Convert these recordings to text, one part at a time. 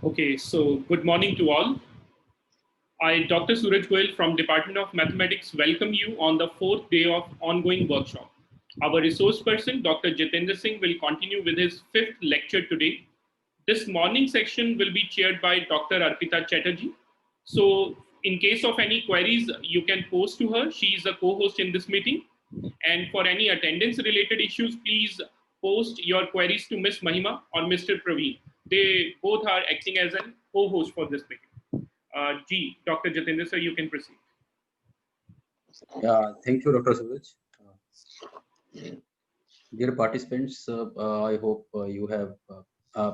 Okay, so good morning to all. I, Dr. Suraj Goyal from Department of Mathematics, welcome you on the fourth day of ongoing workshop. Our resource person, Dr. Jitendra Singh, will continue with his fifth lecture today. This morning section will be chaired by Dr. Arpita Chatterjee. So, in case of any queries, you can post to her. She is a co-host in this meeting. And for any attendance related issues, please post your queries to Ms. Mahima or Mr. Praveen. They both are acting as a co-host for this meeting. Dr. Jitendra, sir, you can proceed. Yeah, thank you, Dr. Suraj. Dear participants, I hope you have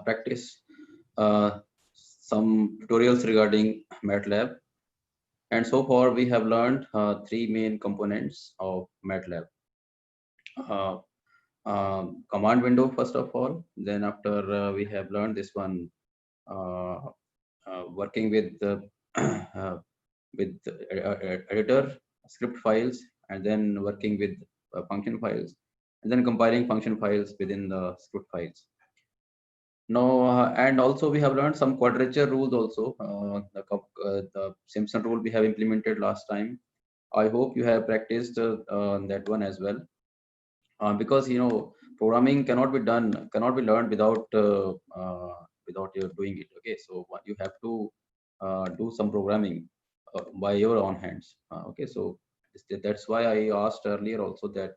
practiced some tutorials regarding MATLAB. And so far, we have learned three main components of MATLAB. Uh, Command window, first of all. Then after we have learned this one, uh, working with the with editor, script files, and then working with function files, and then compiling function files within the script files. Now, and also we have learned some quadrature rules also. The Simpson rule we have implemented last time. I hope you have practiced that one as well. Because programming cannot be learned without you doing it. Okay, so you have to do some programming by your own hands. Okay, so that's why I asked earlier also that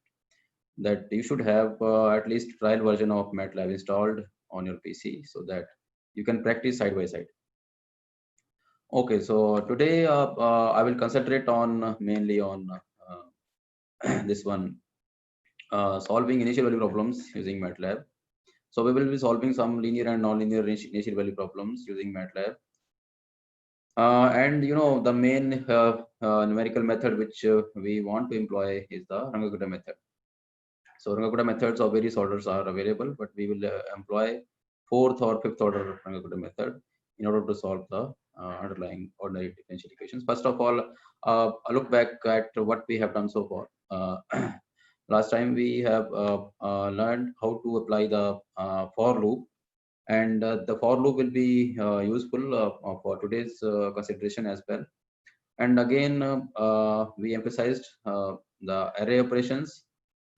you should have at least trial version of MATLAB installed on your PC so that you can practice side by side. Okay, so today I will concentrate on mainly on this one, solving initial value problems using MATLAB. So we will be solving some linear and non-linear initial value problems using MATLAB. And the main numerical method which we want to employ is the Runge-Kutta method. So Runge-Kutta methods of various orders are available, but we will employ fourth or fifth order Runge-Kutta method in order to solve the underlying ordinary differential equations. First of all, a look back at what we have done so far. Last time we have learned how to apply the for loop, and the for loop will be useful for today's consideration as well. And again, we emphasized the array operations.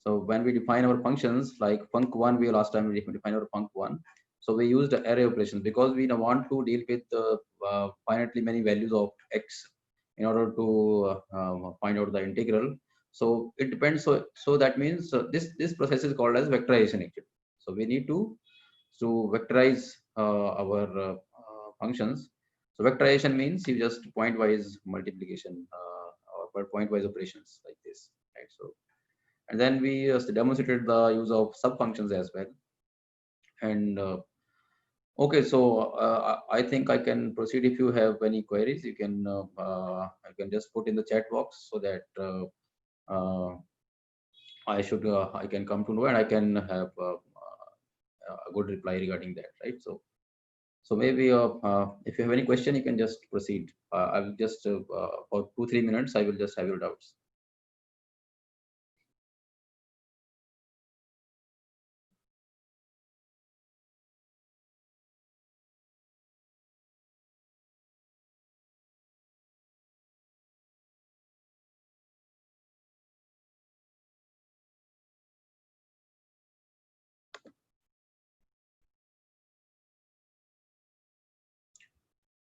So when we define our functions, like func1, we last time we defined our func1. So we used array operations because we want to deal with finitely many values of x in order to find out the integral. So it depends. So that means this process is called as vectorization actually. So we need to vectorize our functions. So vectorization means you just pointwise multiplication or pointwise operations like this, right? So and then we demonstrated the use of sub functions as well. And okay, so I think I can proceed. If you have any queries, I can just put in the chat box so that I can come to know and I can have a good reply regarding that, right? So maybe if you have any question, you can just proceed. I will just for 2-3 minutes I will just have your doubts.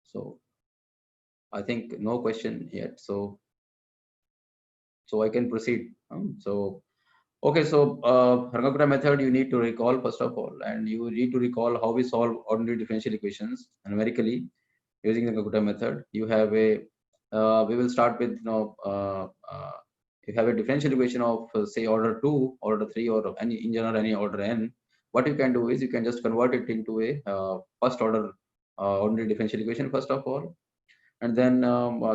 So I think no question yet. So I can proceed. So okay, so Runge-Kutta method you need to recall first of all, and you need to recall how we solve ordinary differential equations numerically using the Runge-Kutta method. You have a we will start with you have a differential equation of say order 2, order 3, or any in general any order n. What you can do is you can just convert it into a first order ordinary differential equation first of all. And then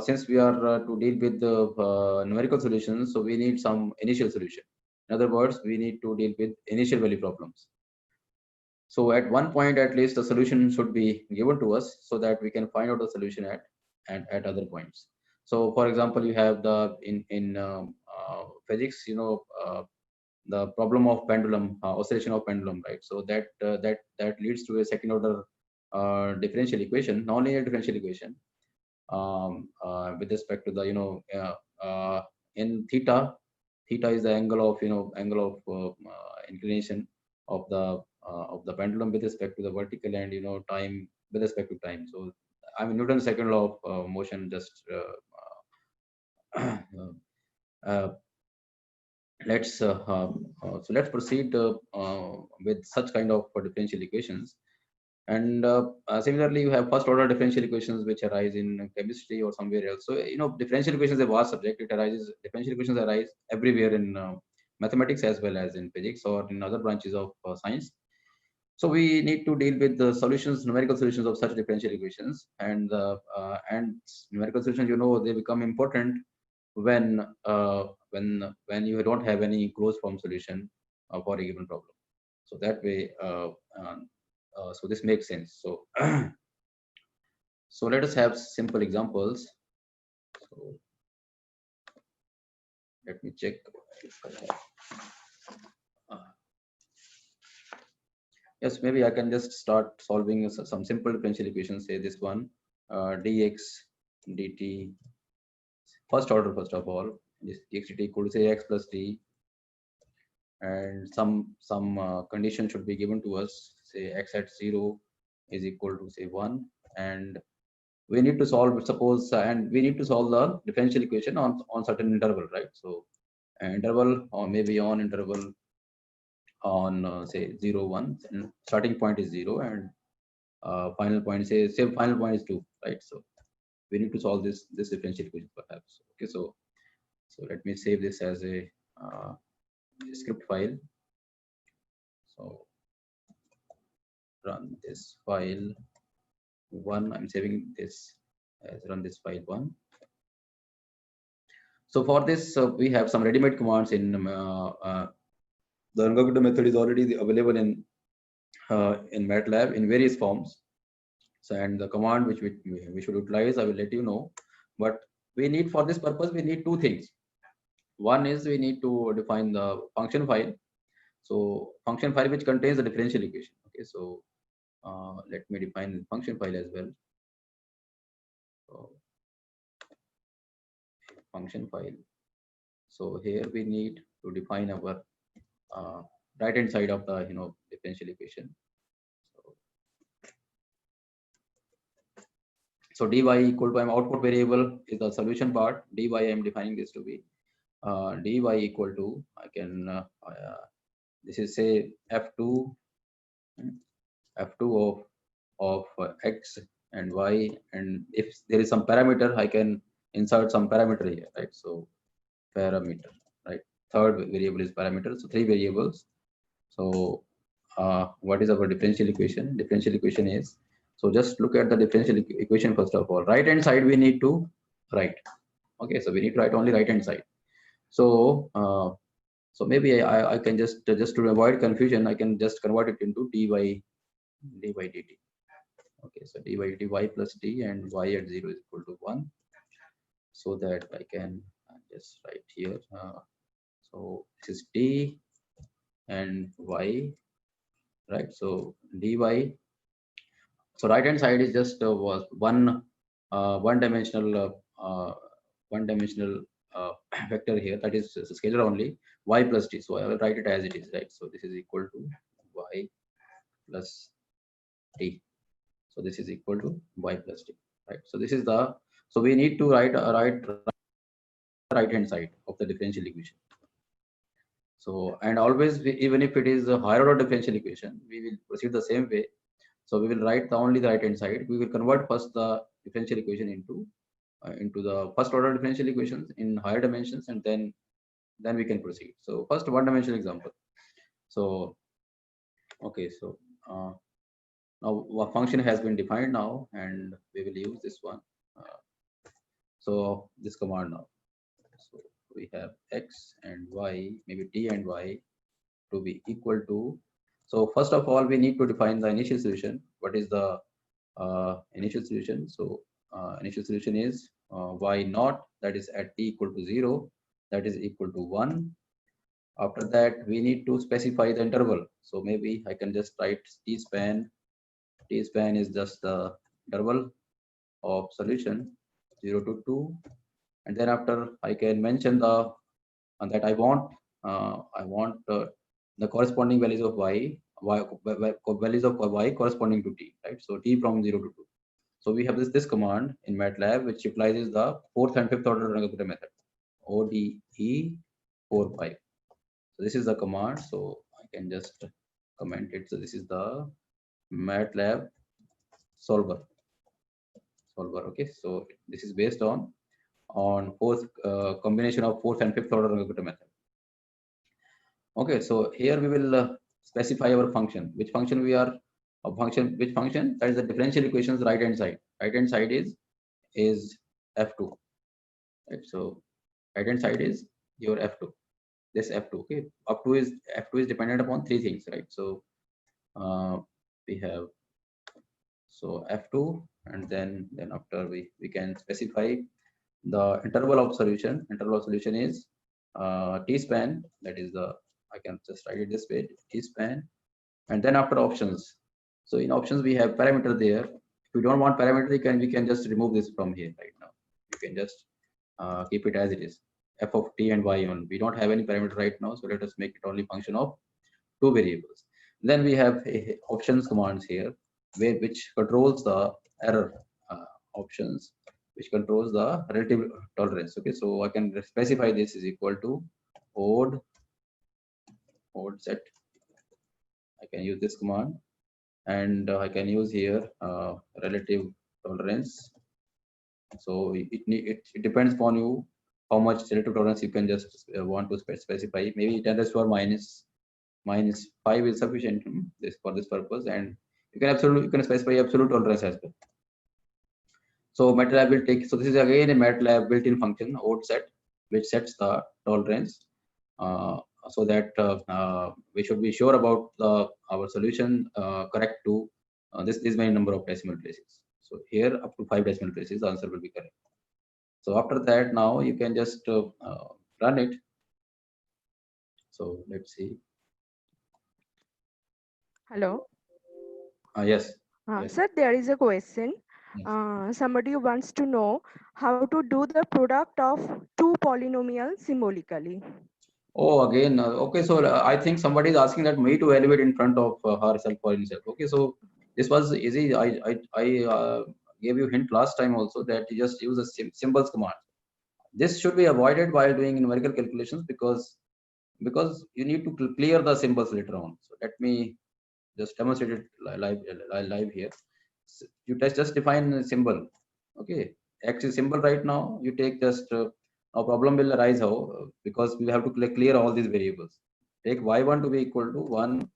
since we are to deal with the numerical solutions, so we need some initial solution. In other words, we need to deal with initial value problems. So at one point, at least, the solution should be given to us so that we can find out the solution at other points. So, for example, you have the in physics, the problem of pendulum oscillation of pendulum, right? So that leads to a second order differential equation, nonlinear differential equation, with respect to the in theta. Theta is the angle of inclination of the pendulum with respect to the vertical, and time with respect to time. So I mean Newton's second law of motion just uh, let's so let's proceed with such kind of differential equations. And similarly, you have first order differential equations which arise in chemistry or somewhere else. So differential equations is a vast subject. Differential equations arise everywhere in mathematics as well as in physics or in other branches of science. So we need to deal with the solutions, numerical solutions of such differential equations, and numerical solutions, they become important when you don't have any closed form solution for a given problem. So that way, so this makes sense. So so let us have simple examples. So let me check if I have. Yes, maybe I can just start solving some simple differential equations. Say this one, dx dt, first order first of all. This dx dt equal to say x plus t, and some condition should be given to us. Say x at 0 is equal to say 1, and we need to solve, suppose, and we need to solve the differential equation on certain interval, right? So interval, or maybe on interval on say 0 1, and starting point is 0, and final point, say final point is 2, right? So we need to solve this differential equation perhaps. Okay, so let me save this as a script file. So run this file 1. I'm saving this as run this file 1. So for this, we have some ready-made commands in the Runge-Kutta method is already available in MATLAB in various forms. So, and the command which we should utilize, I will let you know. But we need, for this purpose, we need two things. One is we need to define the function file. So function file which contains the differential equation. Okay, so let me define the function file as well. So function file. So here we need to define our right hand side of the differential equation. So dy equal to, I'm output variable is the solution part. Dy I am defining this to be dy equal to, I can this is say f2 of x and y, and if there is some parameter, I can insert some parameter here, right? So parameter, right? Third variable is parameter. So three variables. So what is our differential equation? Differential equation is, so just look at the differential equation first of all. Right hand side we need to write. Okay, so we need to write only right hand side. So so maybe I can just to avoid confusion, I can just convert it into dy dt. Okay, so dy plus t, and y at 0 is equal to 1, so that I can just write here. So this is t and y, right? So dy. So right hand side is just was one dimensional vector here, that is a scalar only, y plus t. So I will write it as it is, right? So this is equal to y plus t. So this is equal to y plus t, right? So this is the, so we need to write right hand side of the differential equation. So, and always even if it is a higher order differential equation, we will proceed the same way. So we will write only the right hand side. We will convert first the differential equation into the first order differential equations in higher dimensions, and then we can proceed. So first one dimensional example. So okay, so now a function has been defined now, and we will use this one. So this command now. So we have x and y, maybe t and y, to be equal to. So first of all, we need to define the initial solution. What is the initial solution? So initial solution is y naught, that is at t equal to 0, that is equal to 1. After that, we need to specify the interval. So maybe I can just write t span T-span is just the interval of solution 0 to 2, and then after I can mention the that I want the corresponding values of values of y corresponding to t, right? So t from 0 to 2. So we have this command in MATLAB which utilizes the fourth and fifth order Runge-Kutta method, ODE 45. So this is the command. So I can just comment it. So this is the MATLAB solver. Okay. So this is based on fourth combination of fourth and fifth order Runge-Kutta method. Okay. So here we will specify our function. Which function we are which function? That is the differential equations right hand side. Right hand side is f2. Right. So right hand side is your f2. This f2. Okay. F2 is dependent upon three things, right? So we have f2, and then after we can specify the interval of solution. Interval of solution is T-span. That is I can just write it this way, T-span, and then after options. So in options we have parameter there. If you don't want parameter, we can just remove this from here right now. You can just keep it as it is, f of t and y on. We don't have any parameter right now, so let us make it only function of two variables. Then we have options commands here, which controls the error options, which controls the relative tolerance. Okay, so I can specify this is equal to odd set. I can use this command, and I can use here relative tolerance. So it depends upon you how much relative tolerance you can just want to specify. Maybe 10 raised to power minus 5 is sufficient for this purpose, and you can specify absolute tolerance as well. So MATLAB will take. So this is again a MATLAB built-in function odd set, which sets the tolerance so that we should be sure about our solution correct to this many number of decimal places. So here up to 5 decimal places, the answer will be correct. So after that, now you can just run it. So let's see. Hello. Yes. Yes. Sir, there is a question. Yes. Somebody wants to know how to do the product of two polynomials symbolically. Oh, again. Okay, so I think somebody is asking that me to evaluate in front of herself or himself. Okay, so this was easy. I gave you hint last time also that you just use a symbols command. This should be avoided while doing numerical calculations because you need to clear the symbols later on. So let me just demonstrate it live here. So you just define a symbol. Okay, X is symbol right now. You take just now problem will arise how because we have to clear all these variables. Take y1 to be equal to 1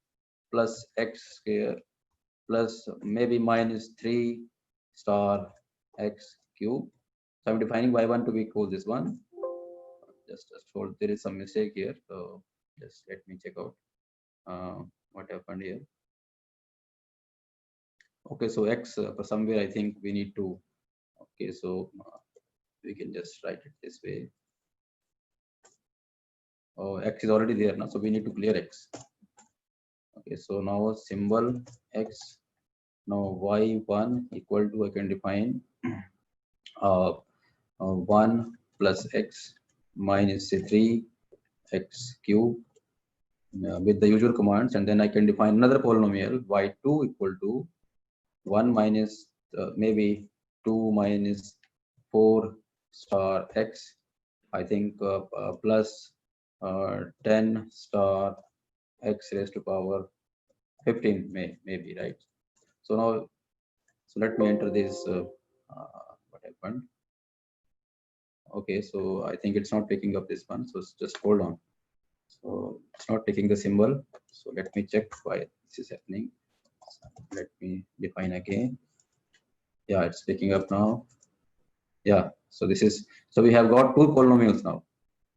plus x square plus maybe minus 3 star x cube. So I'm defining y1 to be equal to this one. Just hold, there is some mistake here. So just let me check out what happened here. Okay, so x for somewhere I think we need to. Okay, so we can just write it this way. Oh, x is already there now, so we need to clear x. Okay, so now symbol x. Now y1 equal to, I can define 1 plus x minus 3 x cube with the usual commands, and then I can define another polynomial y2 equal to 1 minus maybe 2 minus 4 star x, I think plus 10 star x raised to power 15 maybe, right? So now, so let me enter this. What happened? Okay, so I think it's not picking up this one. So just hold on. So it's not taking the symbol. So let me check why this is happening. So let me define again. Yeah, it's picking up now. Yeah, so this is, so we have got two polynomials now.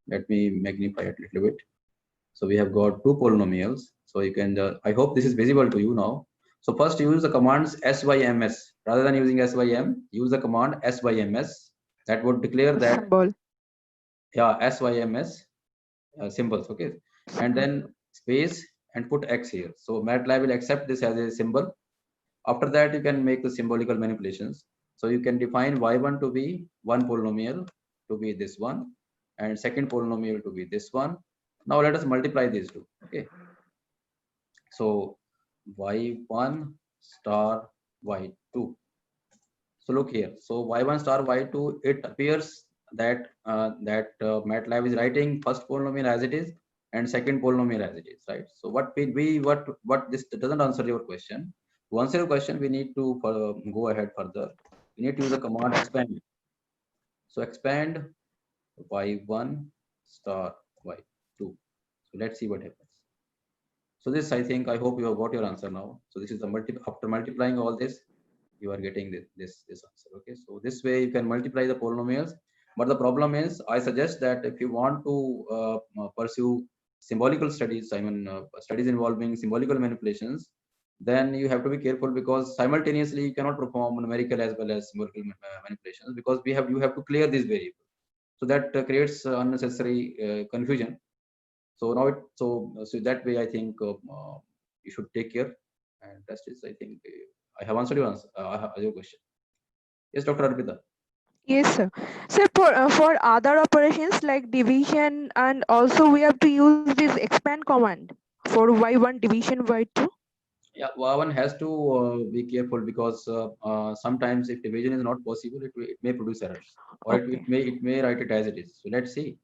Let me magnify it a little bit. So we have got two polynomials. So you can, I hope this is visible to you now. So first use the commands syms. Rather than using sym, use the command syms. That would declare that. Symbol. Yeah, syms symbols. Okay. And then space and put x here. So MATLAB will accept this as a symbol. After that, you can make the symbolical manipulations. So you can define y1 to be one polynomial to be this one, and second polynomial to be this one. Now let us multiply these two. Okay. So y1 star y2. So look here. So y1 star y2, it appears that MATLAB is writing first polynomial as it is and second polynomial as it is, right? So what this doesn't answer your question. To answer your question, we need to go ahead further. We need to use the command expand. So expand y1 star y2. So let's see what happens. So this, I think, I hope you have got your answer now. So this is the after multiplying all this, you are getting this answer. Okay, so this way you can multiply the polynomials. But the problem is, I suggest that if you want to pursue symbolical studies, I mean studies involving symbolical manipulations, then you have to be careful, because simultaneously you cannot perform numerical as well as symbolical manipulations, because you have to clear these variables. So that creates unnecessary confusion. So now so that way I think you should take care. And that is, I think, I have answered your answer, your question. Yes, Dr. Arpita. Yes, sir. So for other operations like division, and also we have to use this expand command for y1 division y2. Yeah, one has to be careful, because sometimes if division is not possible, it may produce errors, or Okay. it may write it as it is. So let's see.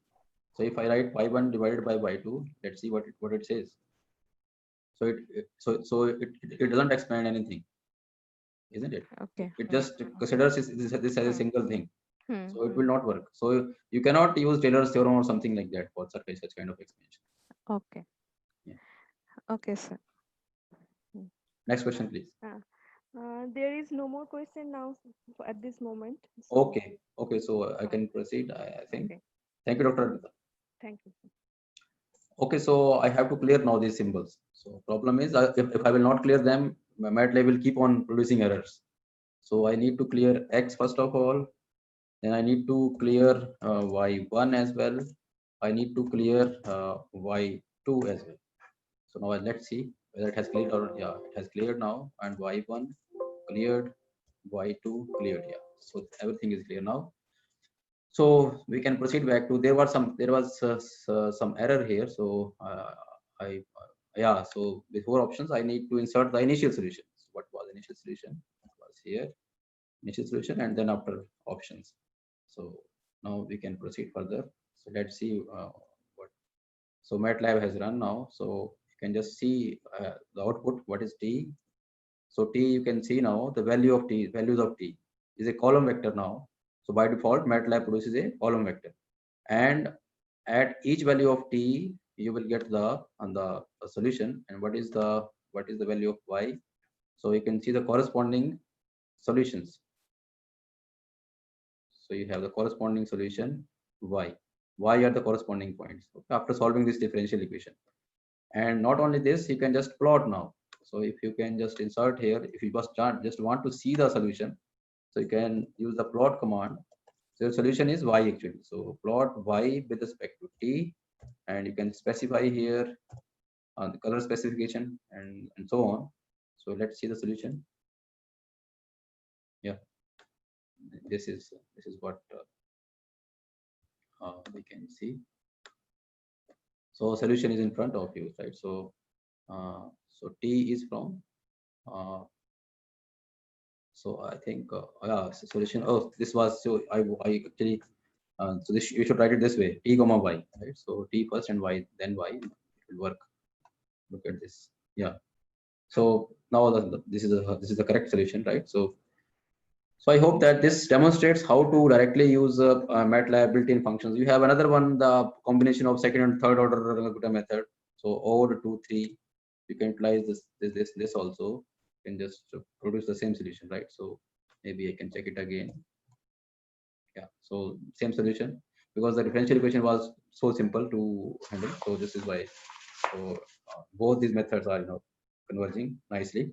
So if I write y1 divided by y2, let's see what it says. So it doesn't expand anything, isn't it? Okay. It just considers this as a single thing. Hmm. So it will not work. So you cannot use Taylor's theorem or something like that for such kind of expansion. Okay. Yeah. Okay, sir. Next question, please. There is no more question now at this moment. So, Okay. Okay. So I can proceed, I think. okay. Thank you, Dr. Arpita. Thank you. Okay, so I have to clear now these symbols. So problem is, if I will not clear them, my MATLAB will keep on producing errors. So I need to clear X first of all. Then I need to clear Y1 as well. I need to clear Y2 as well. So now let's see whether it has cleared, or yeah, it has cleared now. And Y1 cleared, Y2 cleared. Yeah, so everything is clear now. So we can proceed back to, there was some error here. So I yeah, so before options I need to insert the initial solution. So what was initial solution? It was here, initial solution, and then after options. So now we can proceed further. So let's see what. So MATLAB has run now. So you can just see the output. What is t? So t, you can see now the values of t is a column vector now. So by default, MATLAB produces a column vector, and at each value of t, you will get the solution. And what is the value of y? So you can see the corresponding solutions. So you have the corresponding solution y. Y are the corresponding points after solving this differential equation. And not only this, you can just plot now. So if you can just insert here, if you just want to see the solution, so you can use the plot command. So the solution is y actually. So plot y with respect to t, and you can specify here the color specification and so on. So let's see the solution. Yeah, this is what we can see. So solution is in front of you, right? So so t is from so I think yeah, solution. Oh, this was, so I actually so this, you should write it this way: t comma y, right? So t first and y then y. It will work. Look at this. Yeah. So now this is the correct solution, right? So I hope that this demonstrates how to directly use MATLAB built-in functions. You have another one, the combination of second and third order Runge-Kutta method. So OR 2, 3, you can utilize this also. You can just produce the same solution, right? So maybe I can check it again. Yeah, so same solution, because the differential equation was so simple to handle. So this is why. So both these methods are converging nicely.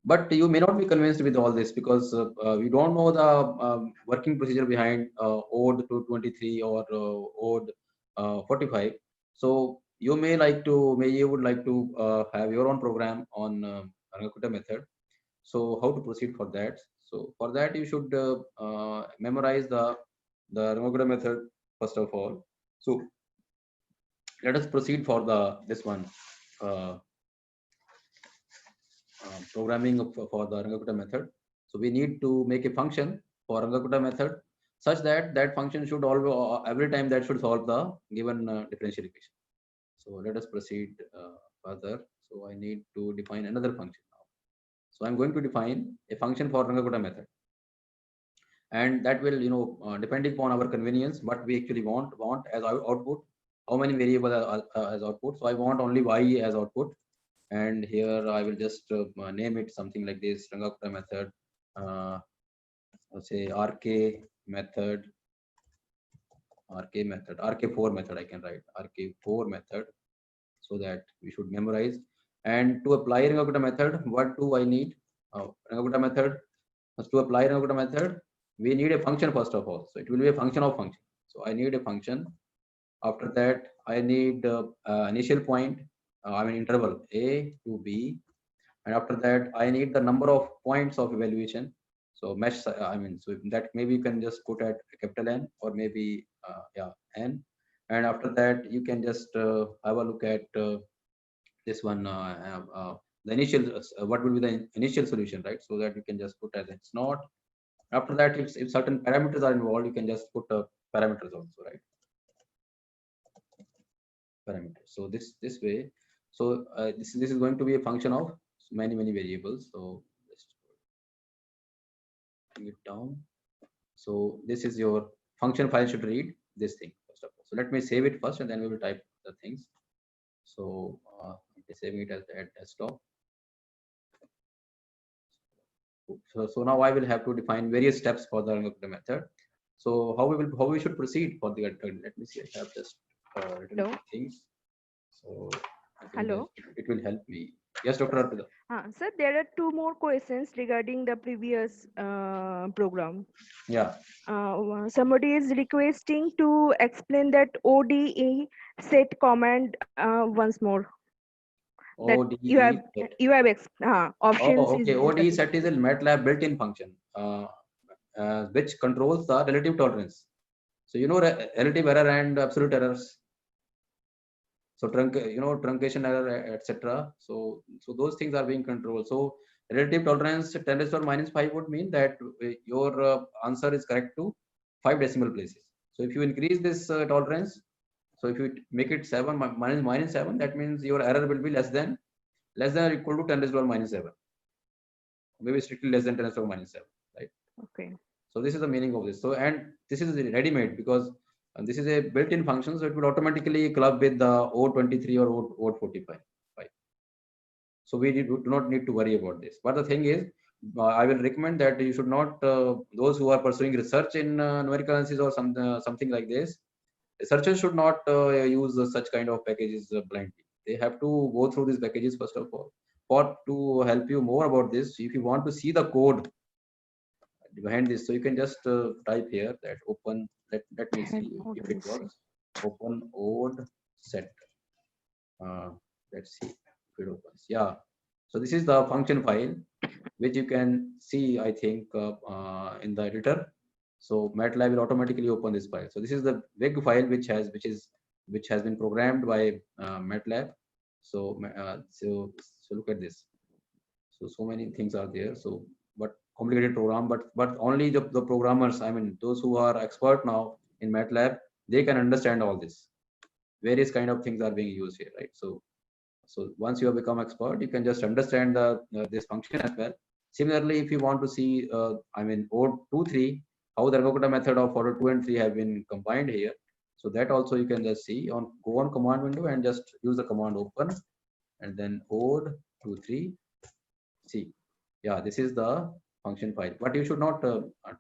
But you may not be convinced with all this, because we don't know the working procedure behind ODE 223 or ODE 45. So you would like to have your own program on Runge-Kutta method. So how to proceed for that? So for that, you should memorize the Ramagura method first of all. So let us proceed for this one uh, programming for the Rangakuta method. So we need to make a function for Rangakuta method such that that function should always every time that should solve the given differential equation. So let us proceed further. So I need to define another function now. So I'm going to define a function for Rangakuta method, and that will depending upon our convenience what we actually want as our output, how many variables as output. So I want only y as output, and here I will just name it something like this: Rangakuta method, uh, let's say rk rk4 method. I can write rk4 method so that we should memorize. And to apply Rangakuta method, what do I need? Rangakuta method, to apply Rangakuta method, we need a function first of all. So it will be a function of function. So I need a function. After that, I need initial point, I mean interval a to b, and after that, I need the number of points of evaluation. So mesh, I mean, so that maybe you can just put at capital N or maybe yeah n, and after that you can just have a look at this one the initial what will be the initial solution, right? So that you can just put as it's not. After that, if certain parameters are involved, you can just put parameters also, right? Parameters. So this way, so this is going to be a function of many variables. So just bring it down. So this is your function file should read this thing first of all. So let me save it first, and then we will type the things. So saving it as at desktop. So now I will have to define various steps for the Rangakuta method. So how we should proceed for the let me see. I have just written Hello. things. So Hello. it will help me. Yes, Dr. Arpita. Sir, there are two more questions regarding the previous program. Yeah. Somebody is requesting to explain that ODE set command once more. That ODE you have options. Oh, okay. ODE set is a MATLAB built-in function which controls the relative tolerance. So relative error and absolute errors. So truncation error, etc. So those things are being controlled. So relative tolerance 10 to the power minus 5 would mean that your answer is correct to 5 decimal places. So if you increase this tolerance, so if you make it 7 minus 7, that means your error will be less than or equal to 10 to the power minus 7. Maybe strictly less than 10 to the power minus 7, right? Okay. So this is the meaning of this. So, and this is ready-made because this is a built-in function, so it will automatically club with the O23 or O45. Right? So we do not need to worry about this. But the thing is, I will recommend that you should not, those who are pursuing research in numerical analysis or something like this, researchers should not use such kind of packages blindly. They have to go through these packages first of all. For to help you more about this, if you want to see the code behind this, so you can just type here that open. Let me see if it works. Open ode set. Let's see if it opens. Yeah. So this is the function file, which you can see, I think, in the editor. So MATLAB will automatically open this file. So this is the big file which has been programmed by MATLAB. So so look at this. So many things are there. So but complicated program, but only the programmers, I mean those who are expert now in MATLAB, they can understand all this. Various kind of things are being used here, right? So once you have become expert, you can just understand this function as well. Similarly, if you want to see I mean ODE 2, 3, how the Rangakuta method of order 2 and 3 have been combined here, so that also you can just see go on command window and just use the command open, and then ODE 2, 3. See, yeah, this is the function file, but you should not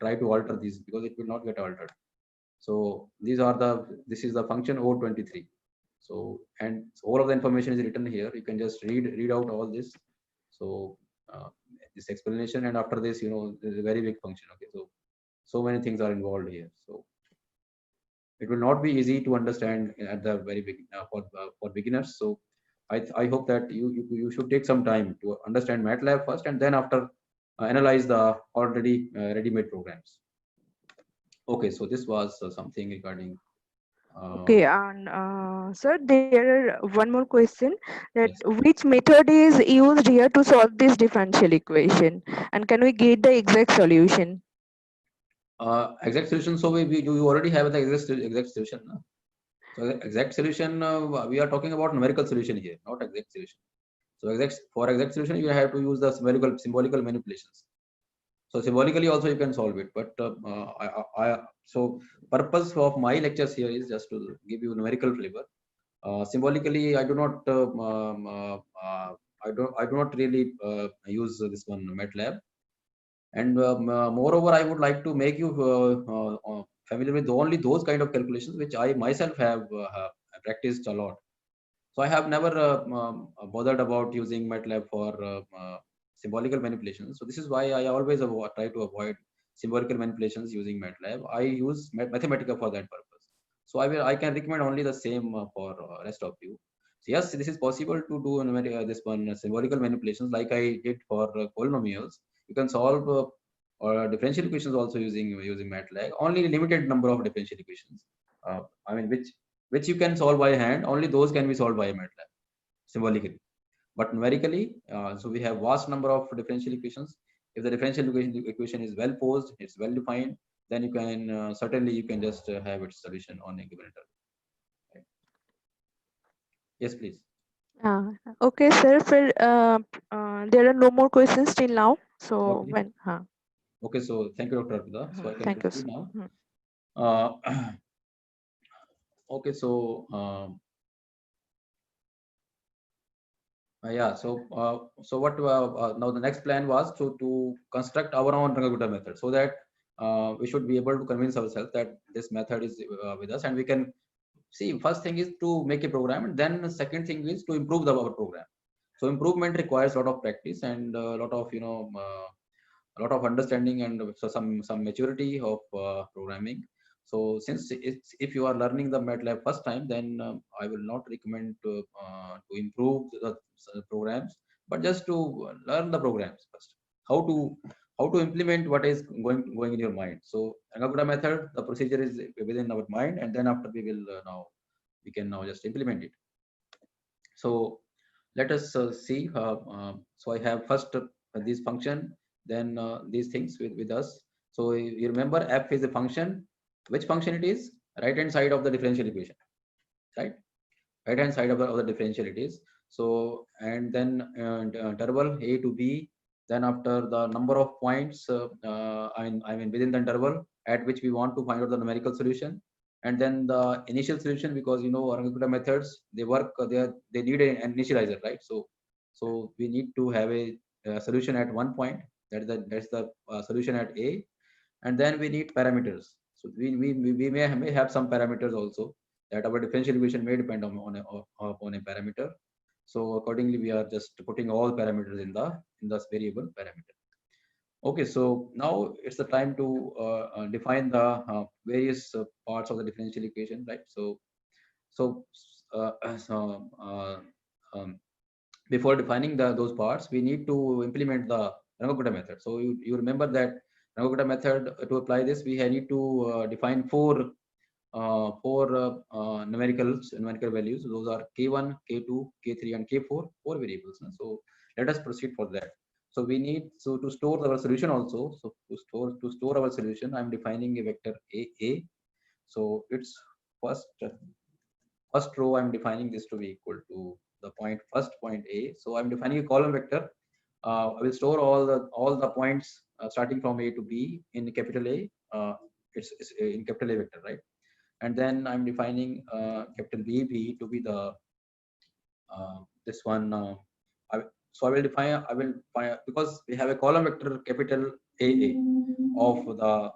try to alter these because it will not get altered. So this is the function O23. So, and all of the information is written here. You can just read out all this. So this explanation, and after this, there's a very big function. Okay, so many things are involved here. So it will not be easy to understand at the very beginning for beginners. So I hope that you should take some time to understand MATLAB first, and then after analyze the already ready-made programs. Okay, so this was something regarding. Okay, and sir, there are one more question that Yes. which method is used here to solve this differential equation, and can we get the exact solution? Exact solution. So we do you already have the exact solution. No? So the exact solution, we are talking about numerical solution here, not exact solution. So for exact solution, you have to use the symbolical manipulations. So symbolically also you can solve it, but so purpose of my lectures here is just to give you numerical flavor. Symbolically, I do not I do not really use this one MATLAB, and moreover, I would like to make you familiar with only those kind of calculations which I myself have practiced a lot. So I have never bothered about using MATLAB for symbolical manipulations. So this is why I always try to avoid symbolical manipulations using MATLAB. I use Mathematica for that purpose. So I can recommend only the same for rest of you. So yes, this is possible to do this one symbolical manipulations like I did for polynomials. You can solve or differential equations also using MATLAB. Only limited number of differential equations. I mean which you can solve by hand. Only those can be solved by MATLAB symbolically. But numerically, so we have vast number of differential equations. If the differential equation is well posed, it's well defined, then you can certainly you can just have its solution on a given interval. Right? Yes, please. Okay, sir. There are no more questions till now. So Okay. when? Okay. So thank you, Dr. Arpita. So I can Thank you, proceed sir. now. Okay. So. Yeah, so what now the next plan was to construct our own Rangagutta method, so that we should be able to convince ourselves that this method is with us, and we can see. First thing is to make a program, and then the second thing is to improve our program. So improvement requires a lot of practice and a lot of a lot of understanding and so some maturity of programming. So since if you are learning the MATLAB first time, then I will not recommend to improve the programs, but just to learn the programs first. How to implement what is going in your mind. So Rangagutta method, the procedure is within our mind, and then after we can now just implement it. So let us see. So I have first this function, then these things with us. So you remember f is a function. Which function it is? Right hand side of the differential equation, right? Right hand side of the differential it is. So and then interval a to b. Then after the number of points, I mean within the interval at which we want to find out the numerical solution, and then the initial solution, because Rangagutta methods, they work they need an initializer, right? So we need to have a solution at one point. That's the solution at a, and then we need parameters. So we may have some parameters also, that our differential equation may depend on a parameter. So accordingly, we are just putting all parameters in the variable parameter. Okay, so now it's the time to define the various parts of the differential equation, right? So, uh, so um, before defining those parts, we need to implement the Rangagutta method. So you remember that Rangagutta method, to apply this, we need to define four numerical values. Those are k1, k2, k3, and k4, four variables. So let us proceed for that. So we need to store our solution also. So to store our solution, I'm defining a vector a. So its first row, I'm defining this to be equal to the first point a. So I'm defining a column vector. I will store all the points starting from a to b in capital A. It's in capital A vector, right? And then I'm defining capital B to be the this one. So I will define because we have a column vector capital A of the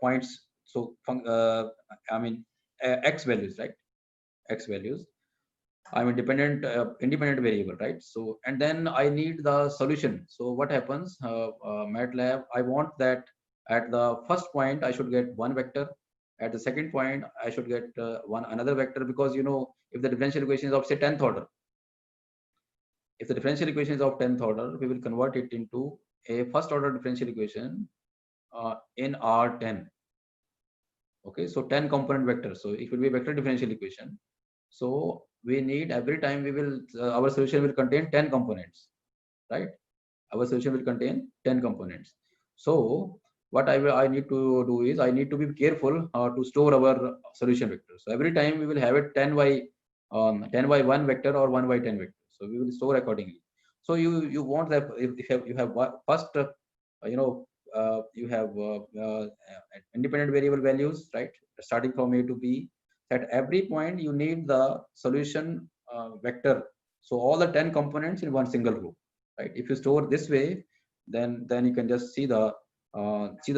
points. So I mean x values, right? X values. I'm independent variable, right? So and then I need the solution. So what happens? MATLAB, I want that at the first point I should get one vector. At the second point I should get another vector, because if the differential equation is of say 10th order, if the differential equation is of 10th order, we will convert it into a first order differential equation in R10. Okay, so 10 component vector. So it will be a vector differential equation. So we need every time we will our solution will contain 10 components, right? Our solution will contain 10 components. So what I need to do is I need to be careful to store our solution vector. So every time we will have it 10 by 1 vector or 1 by 10 vector. So we will store accordingly. So you want that if you have first you have independent variable values, right? Starting from A to B. At every point you need the solution vector. So all the 10 components in one single row, right? If you store this way, then you can just see the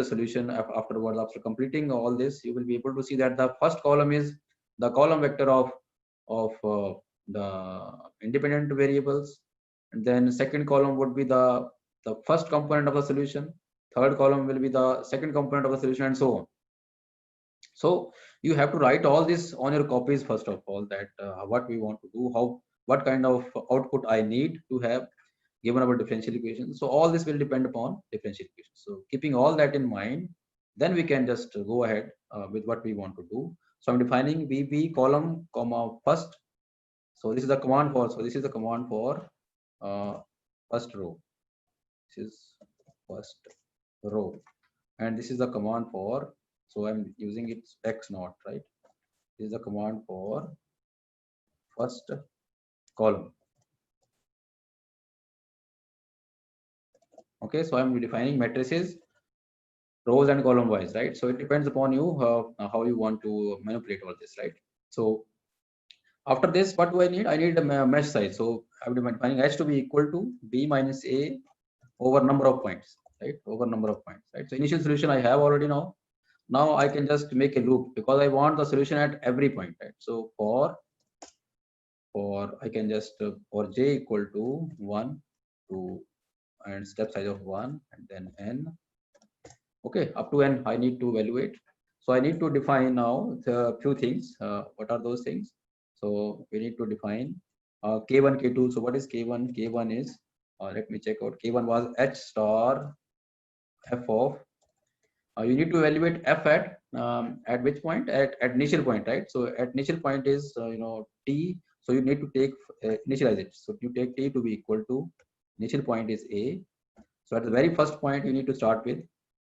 solution afterwards. After completing all this, you will be able to see that the first column is the column vector of the independent variables, and then second column would be the first component of the solution, third column will be the second component of the solution, and so on. So you have to write all this on your copies first of all, that what we want to do, what kind of output I need to have given our differential equation. So all this will depend upon differential equation. So keeping all that in mind, then we can just go ahead with what we want to do. So I'm defining VB column comma first. So this is the command for, so this is the command for first row. This is first row, and this is the command for, so I'm using it x naught, right? This is the command for first column. Okay, so I'm defining matrices rows and column wise, right? So it depends upon you how you want to manipulate all this, right? So after this, what do I need? I need a mesh size. So I'm defining h to be equal to b minus a over number of points, right? Over number of points, right? So initial solution I have already now. Now I can just make a loop because I want the solution at every point, right? So for I can just for j equal to 1 to and step size of 1 and then n. Okay, up to n I need to evaluate. So I need to define now the few things. What are those things? So we need to define k1, k2. So what is k1? K1 is let me check out. K1 was h star f of. You need to evaluate f at which point? At initial point, right? So at initial point is t. So you need to take initialize it. So you take t to be equal to initial point is a. So at the very first point you need to start with.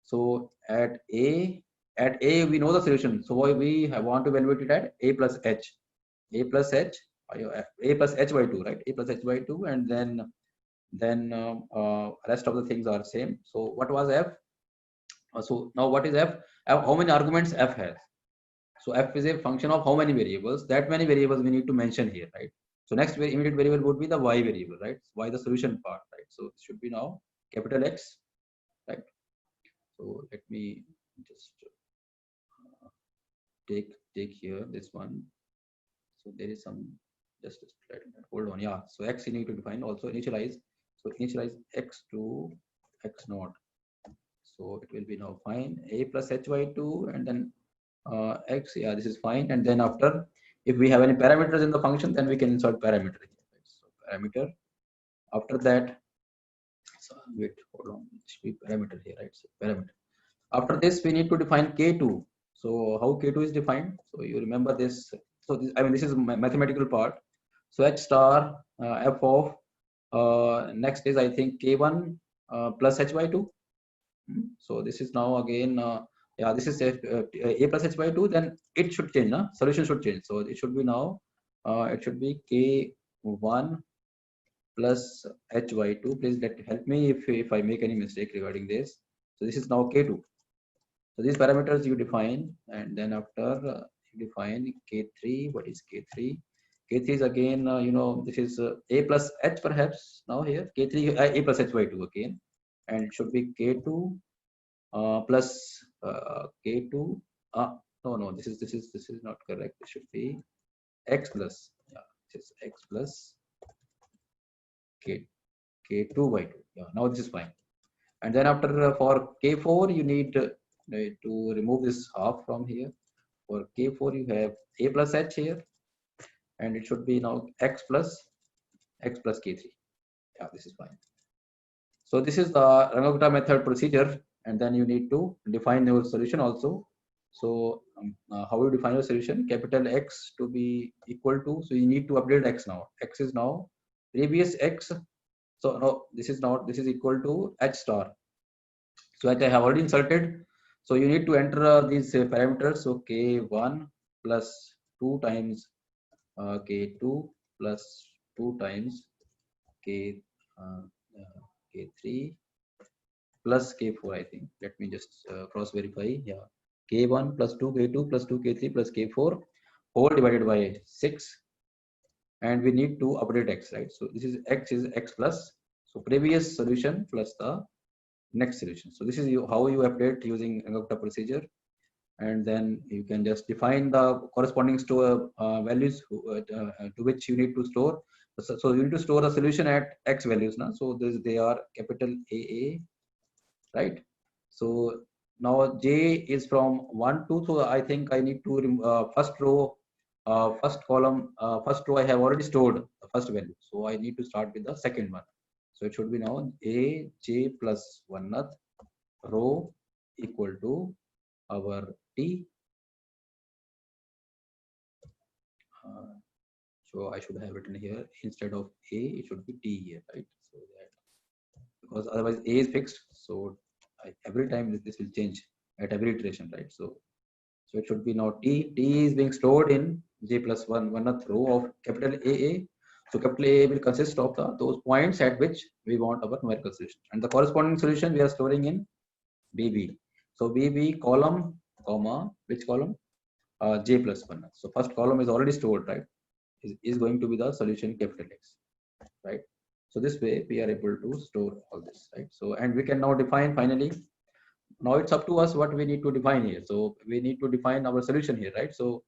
So at a we know the solution. So we want to evaluate it at a plus h, a plus h by 2, right? A plus h by 2, and then rest of the things are same. So what was f? So now what is f? How many arguments f has? So f is a function of how many variables. That many variables we need to mention here, right? So next immediate variable would be the y variable, right? Y the solution part, right? So it should be now capital X, right? So let me just take here this one. So there is some just hold on, yeah. So x you need to define also initialize. So initialize x to x naught. So it will be now fine a plus h by 2 and then x, yeah, this is fine. And then after, if we have any parameters in the function, then we can insert parameter here, right? So parameter. After that, so wait, hold on, it should be parameter here, right? So parameter. After this, we need to define k2. So how k2 is defined? So you remember this. So this, I mean, this is mathematical part. So h star f of next is I think k1 plus h by 2. So this is now again yeah, this is a plus h by 2. Then it should change. Solution should change. So it should be now it should be k1 plus h by 2. Please help me if I make any mistake regarding this. So this is now k2. So these parameters you define, and then after you define k3. What is k3? K3 is again this is a plus h perhaps now here k3 a plus h by 2 again, and it should be k2 plus k2. No, this is not correct. It should be x plus, yeah, this is x plus k2 by 2. Yeah, now this is fine. And then after for k4 you need to remove this half from here. For k4 you have a plus h here, and it should be now x plus k3. Yeah, this is fine. So this is the Runge-Kutta method procedure, and then you need to define your solution also. So how you define your solution? Capital X to be equal to, so you need to update X now. X is now previous X. So no, this is not, this is equal to H star. So I have already inserted. So you need to enter these parameters. So K1 plus 2 times K2 plus 2 times K, K3 plus K4, I think. Let me just cross verify. Yeah. K1 plus 2 K2 plus 2 K3 plus K4 whole divided by 6. And we need to update X, right? So this is X plus. So previous solution plus the next solution. So this is how you update using Runge-Kutta procedure. And then you can just define the corresponding store values to which you need to store. So you need to store the solution at X values now. So they are capital AA, right? So now J is from 1 to, so I think I need to first row, first column, first row I have already stored the first value. So I need to start with the second one. So it should be now A J plus 1th row equal to our T. So I should have written here instead of A, it should be T here, right? So that, because otherwise A is fixed. So every time this will change at every iteration, right? So it should be now T. T is being stored in J plus 1th row of capital AA. So capital A will consist of those points at which we want our numerical solution. And the corresponding solution we are storing in BB. So BB column, comma, which column? J plus 1. So first column is already stored, right? Is going to be the solution capital X, right? So this way we are able to store all this, right? So, and we can now define finally. Now it's up to us what we need to define here. So we need to define our solution here, right? So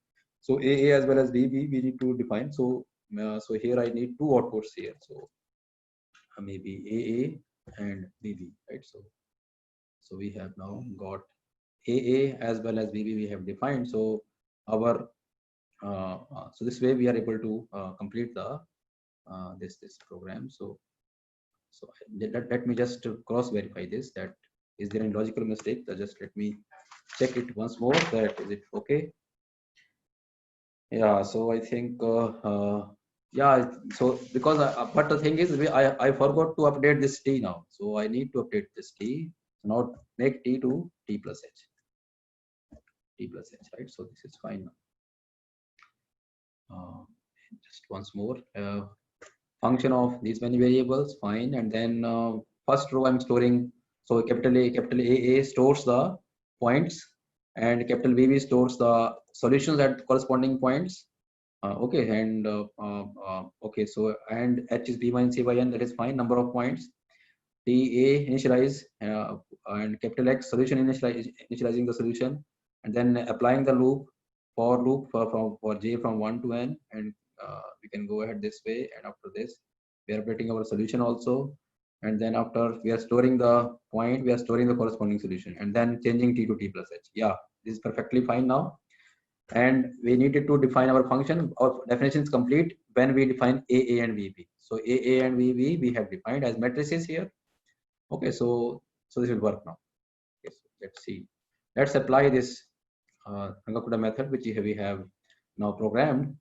AA as well as BB we need to define. So so here I need two outputs here. So maybe AA and BB, right? So we have now got AA as well as BB we have defined. So our so this way we are able to complete the this program. So let me just cross verify this, that is there any logical mistake. So just let me check it once more, that is it okay. Yeah, so I think yeah, so because but the thing is I forgot to update this T now, so I need to update this T. So now make T to T plus H, right? So this is fine now. Just once more, function of these many variables, fine. And then first row I'm storing, so capital AA stores the points, and capital BB stores the solutions at corresponding points. Okay, and okay, so and H is B minus C by N, that is fine, number of points. TA initialize and capital X solution initializing the solution, and then applying the loop for J from 1 to N, and we can go ahead this way. And after this we are updating our solution also, and then after we are storing the point, we are storing the corresponding solution, and then changing T to T plus H. Yeah, this is perfectly fine now. And we needed to define our function. Our definition is complete when we define AA and VB. So AA and VB we have defined as matrices here. Okay, so this will work now. Okay, so let's see. Let's apply this Runge-Kutta method which we have now programmed.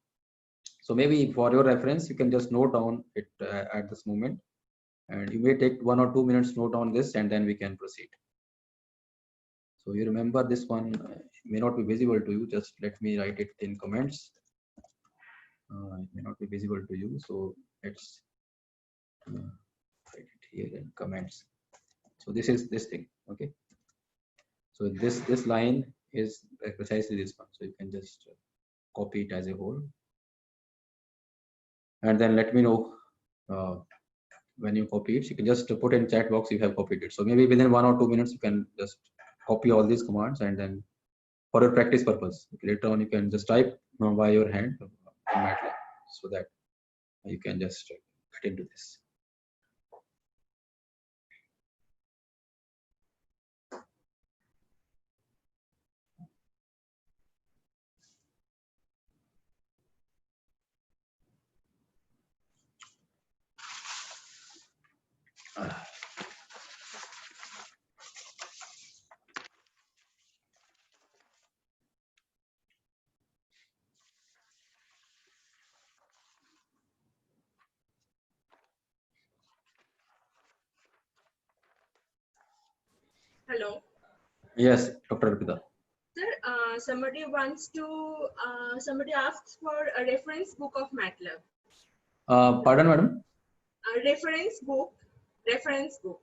So maybe for your reference, you can just note down it at this moment, and you may take 1 or 2 minutes to note down this, and then we can proceed. So you remember this one may not be visible to you. Just let me write it in comments. It may not be visible to you, so let's write it here in comments. So this is this thing, okay? So this line is precisely this one. So you can just copy it as a whole, and then let me know when you copy it. You can just put in chat box you have copied it. So maybe within 1 or 2 minutes you can just copy all these commands, and then for your practice purpose later on you can just type by your hand in MATLAB, so that you can just get into this. Hello. Yes, Dr. Arpita. Sir, somebody asks for a reference book of MATLAB. Pardon, madam? A reference book. Reference book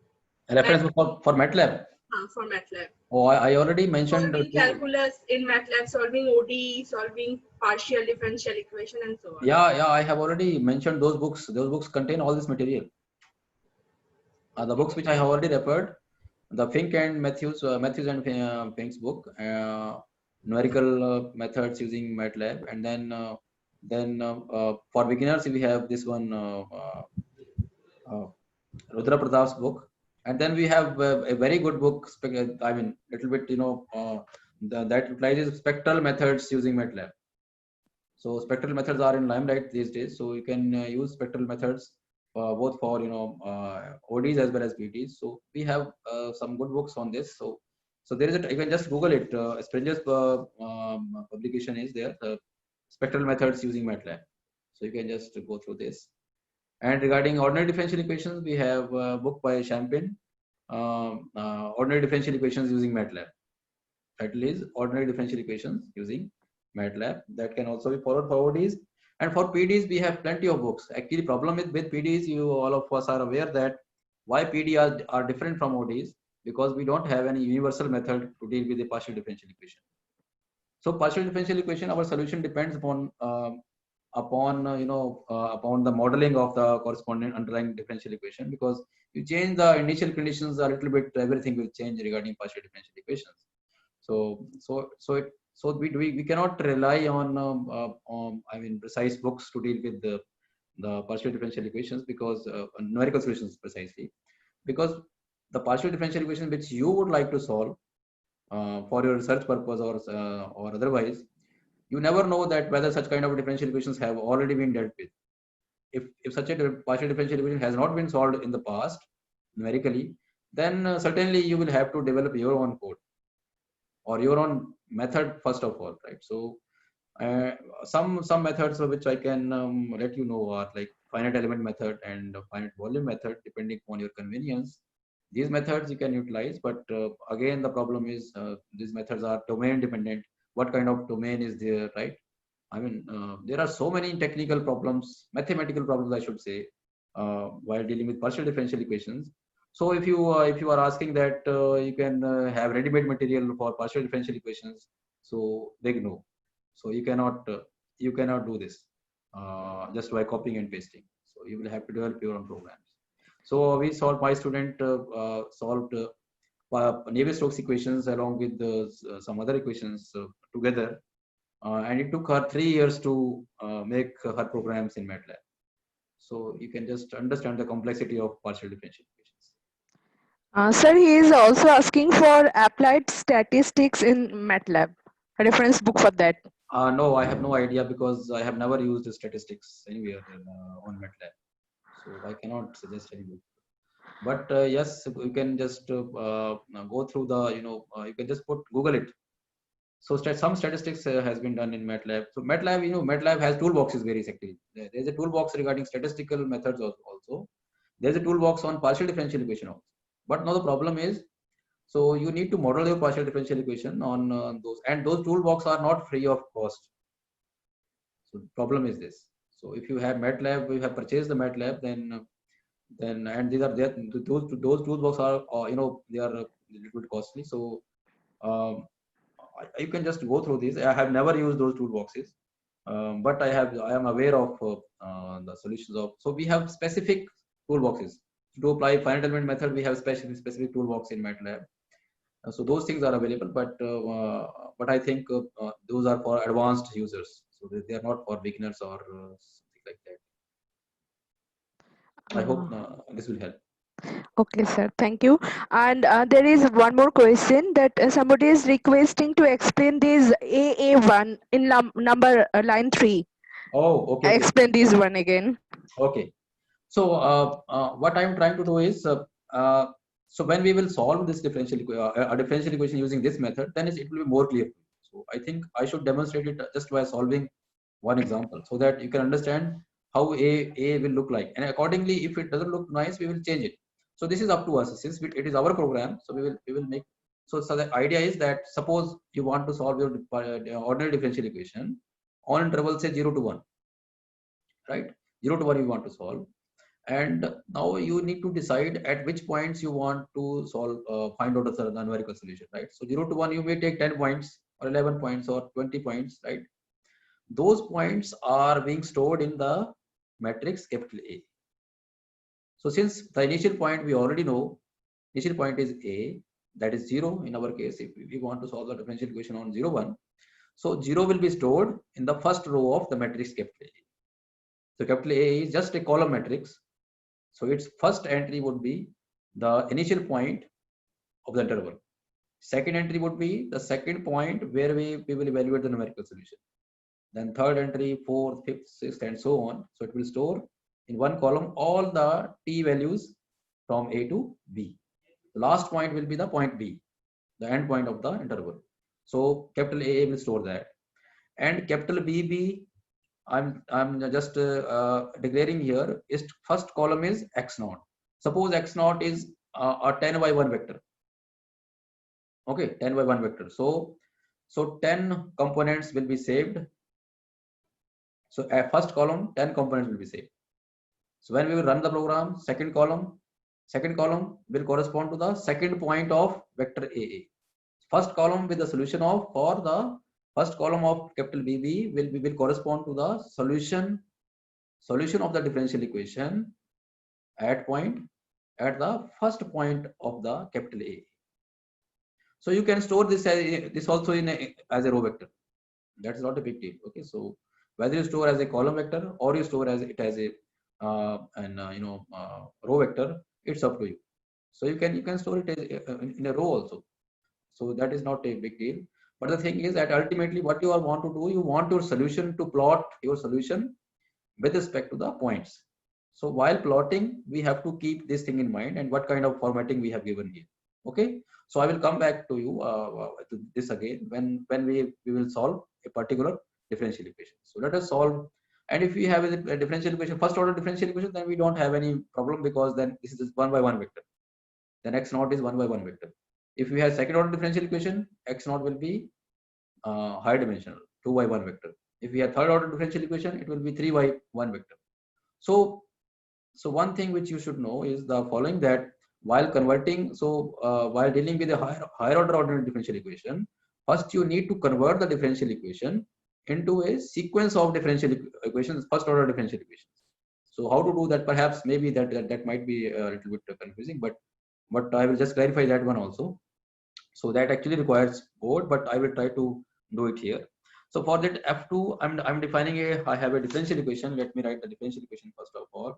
for MATLAB. For MATLAB. Oh, I already mentioned. Solving calculus in MATLAB, solving ODE, solving partial differential equation, and so on. Yeah, I have already mentioned those books. Those books contain all this material. The books which I have already referred, the Fink and Matthews and Fink's book, numerical methods using MATLAB, and then for beginners we have this one, Rudra Pratap's book, and then we have a very good book. I mean, little bit, that utilizes spectral methods using MATLAB. So spectral methods are in limelight these days. So you can use spectral methods both for ODs as well as PDs. So we have some good books on this. So there is you can just Google it. Springer's publication is there. Spectral methods using MATLAB. So you can just go through this. And regarding ordinary differential equations, we have a book by Champin, ordinary differential equations using MATLAB. Title is Ordinary Differential Equations using MATLAB. That can also be followed for ODs. And for PDs, we have plenty of books. Actually, problem with PDs, all of us are aware that why PD are different from ODs, because we don't have any universal method to deal with the partial differential equation. So partial differential equation, our solution depends upon the modeling of the corresponding underlying differential equation, because you change the initial conditions a little bit, everything will change regarding partial differential equations. So we cannot rely on precise books to deal with the partial differential equations, because numerical solutions precisely, because the partial differential equation which you would like to solve for your research purpose or otherwise, you never know that whether such kind of differential equations have already been dealt with. If such a partial differential equation has not been solved in the past numerically, then certainly you will have to develop your own code or your own method first of all, right? So some methods which I can let you know are like finite element method and finite volume method, depending on your convenience. These methods you can utilize, but again the problem is these methods are domain dependent. What kind of domain is there, right? I mean, there are so many technical problems, mathematical problems, I should say, while dealing with partial differential equations. So if you are asking that you can have ready-made material for partial differential equations, so big no. So you cannot do this just by copying and pasting. So you will have to develop your own programs. So my student solved Navier-Stokes equations along with some other equations together, and it took her 3 years to make her programs in MATLAB. So you can just understand the complexity of partial differential equations. Sir, he is also asking for applied statistics in MATLAB, a reference book for that. No, I have no idea, because I have never used statistics anywhere on MATLAB. So I cannot suggest any book. But yes, you can just go through the, you can just Google it. So some statistics has been done in MATLAB. So MATLAB has toolboxes various actually. There's a toolbox regarding statistical methods also. There's a toolbox on partial differential equation also. But now the problem is, so you need to model your partial differential equation on those, and those toolbox are not free of cost. So the problem is this. So if you have MATLAB, you have purchased the MATLAB, then and these are there. Those toolbox are they are a little bit costly. So you can just go through these. I have never used those toolboxes, but I am aware of the solutions of. So we have specific toolboxes to apply finite element method. We have specific toolbox in MATLAB. So those things are available, but I think those are for advanced users. So they are not for beginners or something like that. I hope this will help. Okay, sir. Thank you. And there is one more question that somebody is requesting to explain this AA1 in number line 3. Oh, okay. Explain this one again. Okay. So what I am trying to do is, so when we will solve this differential equation using this method, then it will be more clear. So I think I should demonstrate it just by solving one example, so that you can understand how A will look like, and accordingly, if it doesn't look nice, we will change it. So this is up to us, since it is our program. So we will make So the idea is that suppose you want to solve your ordinary differential equation on interval say 0 to 1, right? 0 to 1 you want to solve, and now you need to decide at which points you want to solve, find out the numerical solution, right? So 0 to 1 you may take 10 points or 11 points or 20 points, right? Those points are being stored in the matrix capital A. So since the initial point we already know, initial point is A, that is 0 in our case. If we want to solve the differential equation on 0, 1, so 0 will be stored in the first row of the matrix capital A. So capital A is just a column matrix. So its first entry would be the initial point of the interval. Second entry would be the second point where we will evaluate the numerical solution. Then third entry, fourth, fifth, sixth, and so on. So it will store in one column all the t values from A to B. The last point will be the point B, the end point of the interval. So capital A will store that, and capital BB, I'm just declaring here is first column is x0. Suppose x0 is a 10 by 1 vector. Okay, 10 by 1 vector. So 10 components will be saved. So at first column 10 components will be saved. So when we will run the program, second column will correspond to the second point of vector AA. First column with the solution of, for the first column of capital BB will correspond to the solution of the differential equation at the first point of the capital A. So you can store this also as a row vector. That's not a big deal. Okay, so whether you store as a column vector or you store it as a row vector, it's up to you. So you can store it in a row also. So that is not a big deal. But the thing is that ultimately what you want to do, you want your solution to plot your solution with respect to the points. So while plotting, we have to keep this thing in mind and what kind of formatting we have given here. Okay, so I will come back to you to this again when we will solve a particular differential equation. So let us solve. And if we have a differential equation, first order differential equation, then we don't have any problem, because then this is 1 by 1 vector. Then x0 is 1 by 1 vector. If we have second order differential equation, x0 will be higher dimensional, 2 by 1 vector. If we have third order differential equation, it will be 3 by 1 vector. So one thing which you should know is the following, that while converting, while dealing with a higher order ordinary differential equation, first you need to convert the differential equation into a sequence of differential equations, first order differential equations. So how to do that? Perhaps maybe that might be a little bit confusing, but I will just clarify that one also. So that actually requires code, but I will try to do it here. So for that F2, I'm defining I have a differential equation. Let me write the differential equation first of all.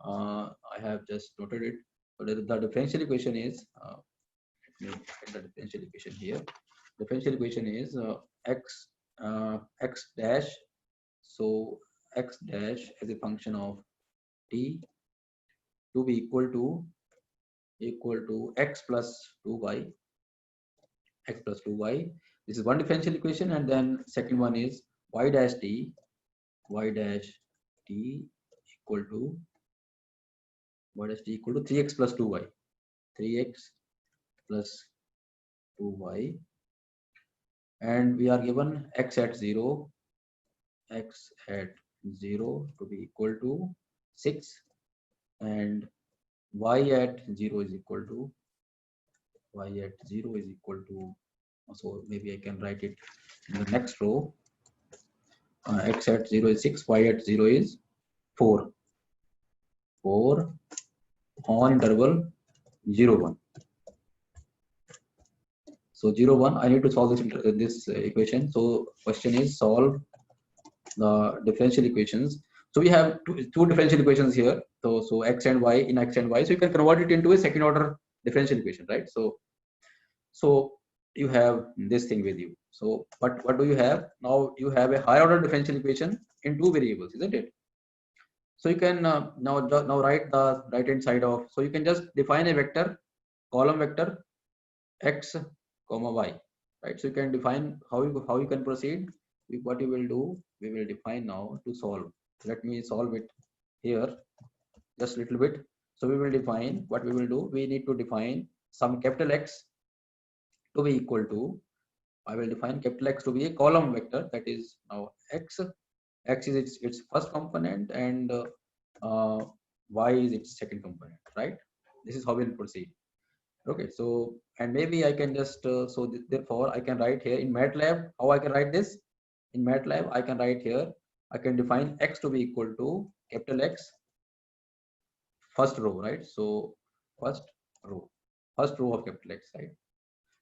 I have just noted it. So the differential equation is, let me get the differential equation here. Differential equation is x dash. So x dash as a function of t to be equal to x plus 2y. X plus 2y. This is one differential equation, and then second one is y dash t equal to 3x plus 2y. 3x plus 2y, and we are given x at 0 to be equal to 6, and y at 0 is equal to so maybe I can write it in the next row. X at 0 is 6, y at 0 is 4 on interval 0, 1. So 0, 1, I need to solve this equation. So question is solve the differential equations. So we have two differential equations here. So x and y, in x and y. So you can convert it into a second order differential equation, right? So you have this thing with you. So what do you have now? You have a higher order differential equation in two variables, isn't it? So you can now write the right hand side of. So you can just define a vector, column vector, x comma y, right? So you can define how you can proceed. What you will do, we will define now to solve. Let me solve it here just a little bit. So we will define what we will do. We need to define some capital X to be equal to, I will define capital X to be a column vector, that is now X. X is its first component and Y is its second component, right? This is how we'll proceed. Okay, so and maybe I can just therefore I can write here in MATLAB. How I can write this? In MATLAB, I can write here. I can define X to be equal to capital X first row, right? So first row of capital X, right?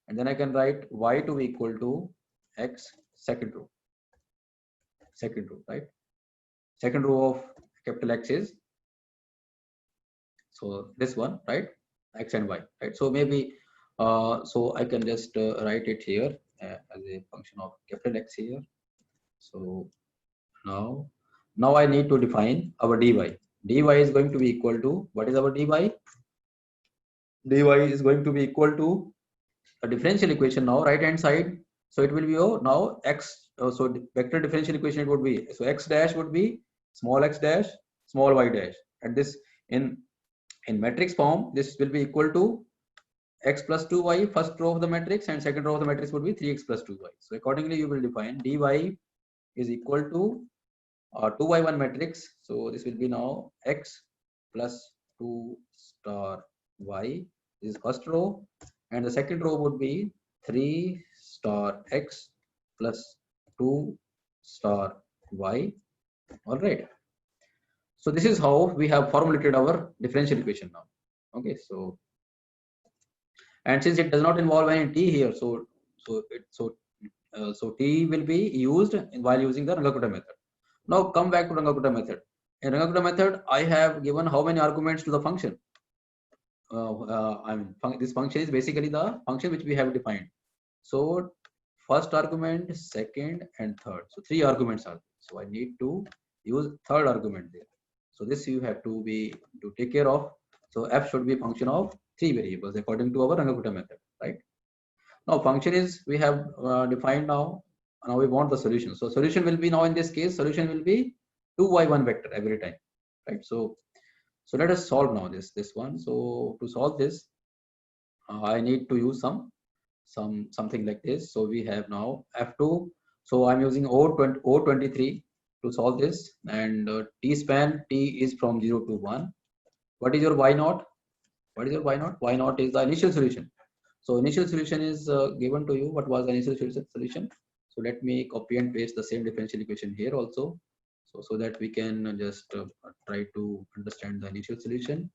And then I can write Y to be equal to X second row, right? Second row of capital X is, so this one, right? X and Y, right? So maybe so I can just write it here as a function of capital X here. So now I need to define our dy. Dy is going to be equal to, what is our dy? Dy is going to be equal to a differential equation now, right hand side. So it will be now x. So the vector differential equation it would be, so x dash would be small x dash, small y dash, and this in matrix form, this will be equal to x plus 2y first row of the matrix, and second row of the matrix would be 3x plus 2y. So accordingly you will define dy is equal to 2y1 matrix. So this will be now x plus 2 star y, this is first row, and the second row would be 3 star x plus 2 star y. All right. So this is how we have formulated our differential equation now. Okay, so and since it does not involve any t here, so t will be used while using the Runge-Kutta method. Now come back to Runge-Kutta method. In Runge-Kutta method, I have given how many arguments to the function. This function is basically the function which we have defined. So first argument, second, and third. So 3 arguments are there. So I need to use third argument there. So this you have to take care of. So f should be a function of 3 variables according to our Runge-Kutta method, right? Now function is we have defined now. Now we want the solution. So solution will be, now in this case, solution will be 2y1 vector every time, right? So let us solve now this one. So to solve this, I need to use something like this. So we have now f2. So I'm using O23 to solve this, and t span t is from 0 to 1. What is your y naught? What is your y naught? Y naught is the initial solution. So initial solution is given to you. What was the initial solution? So let me copy and paste the same differential equation here also, so that we can just try to understand the initial solution.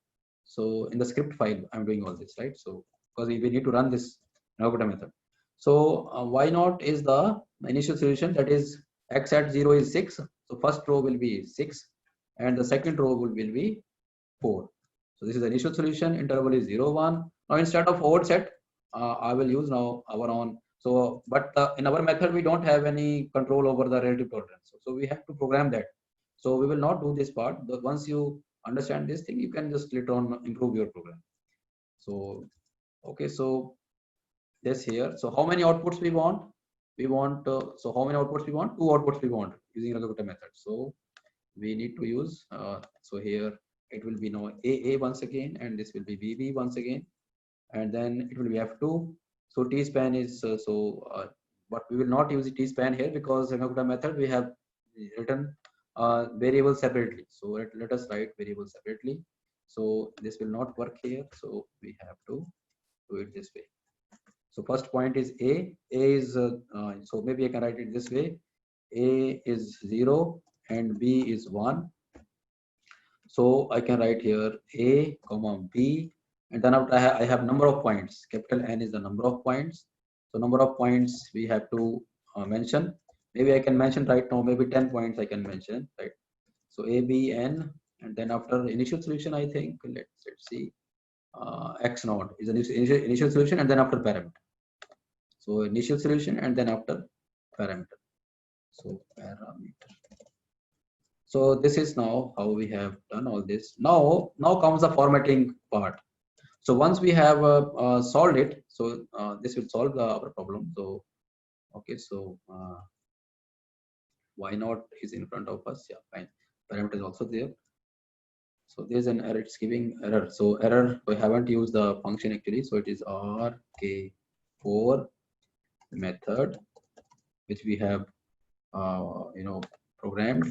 So in the script file, I'm doing all this, right? So because we need to run this Runge-Kutta method. So y naught is the initial solution, that is x at 0 is 6. So first row will be 6, and the second row will be 4. So this is the initial solution. Interval is 0, 1. Now instead of odd set, I will use now our own. So, but in our method, we don't have any control over the relative tolerance. So we have to program that. So we will not do this part. But once you understand this thing, you can just later on improve your program. So, okay. So this here. So how many outputs we want? We want. So how many outputs we want? 2 outputs we want using Runge-Kutta method. So we need to use. So here it will be now AA once again, and this will be BB once again, and then it will be F2. So t span is but we will not use the t span here because in Runge-Kutta method we have written variables separately. So let us write variables separately. So this will not work here. So we have to do it this way. So first point is A. A is so maybe I can write it this way. A is 0 and B is 1. So I can write here A, comma B, and then after I have number of points. Capital N is the number of points. So number of points we have to mention. Maybe I can mention right now, maybe 10 points I can mention, right? So A, B, N, and then after initial solution, I think, let's see, X naught is initial solution, and then after parameter. So initial solution and then after parameter. So parameter. So this is now how we have done all this. Now comes the formatting part. So once we have solved it, so this will solve our problem. So okay, so y naught is in front of us. Yeah, fine. Parameter is also there. So there's an error. It's giving error. So error. We haven't used the function actually. So it is RK4 for the method which we have programmed,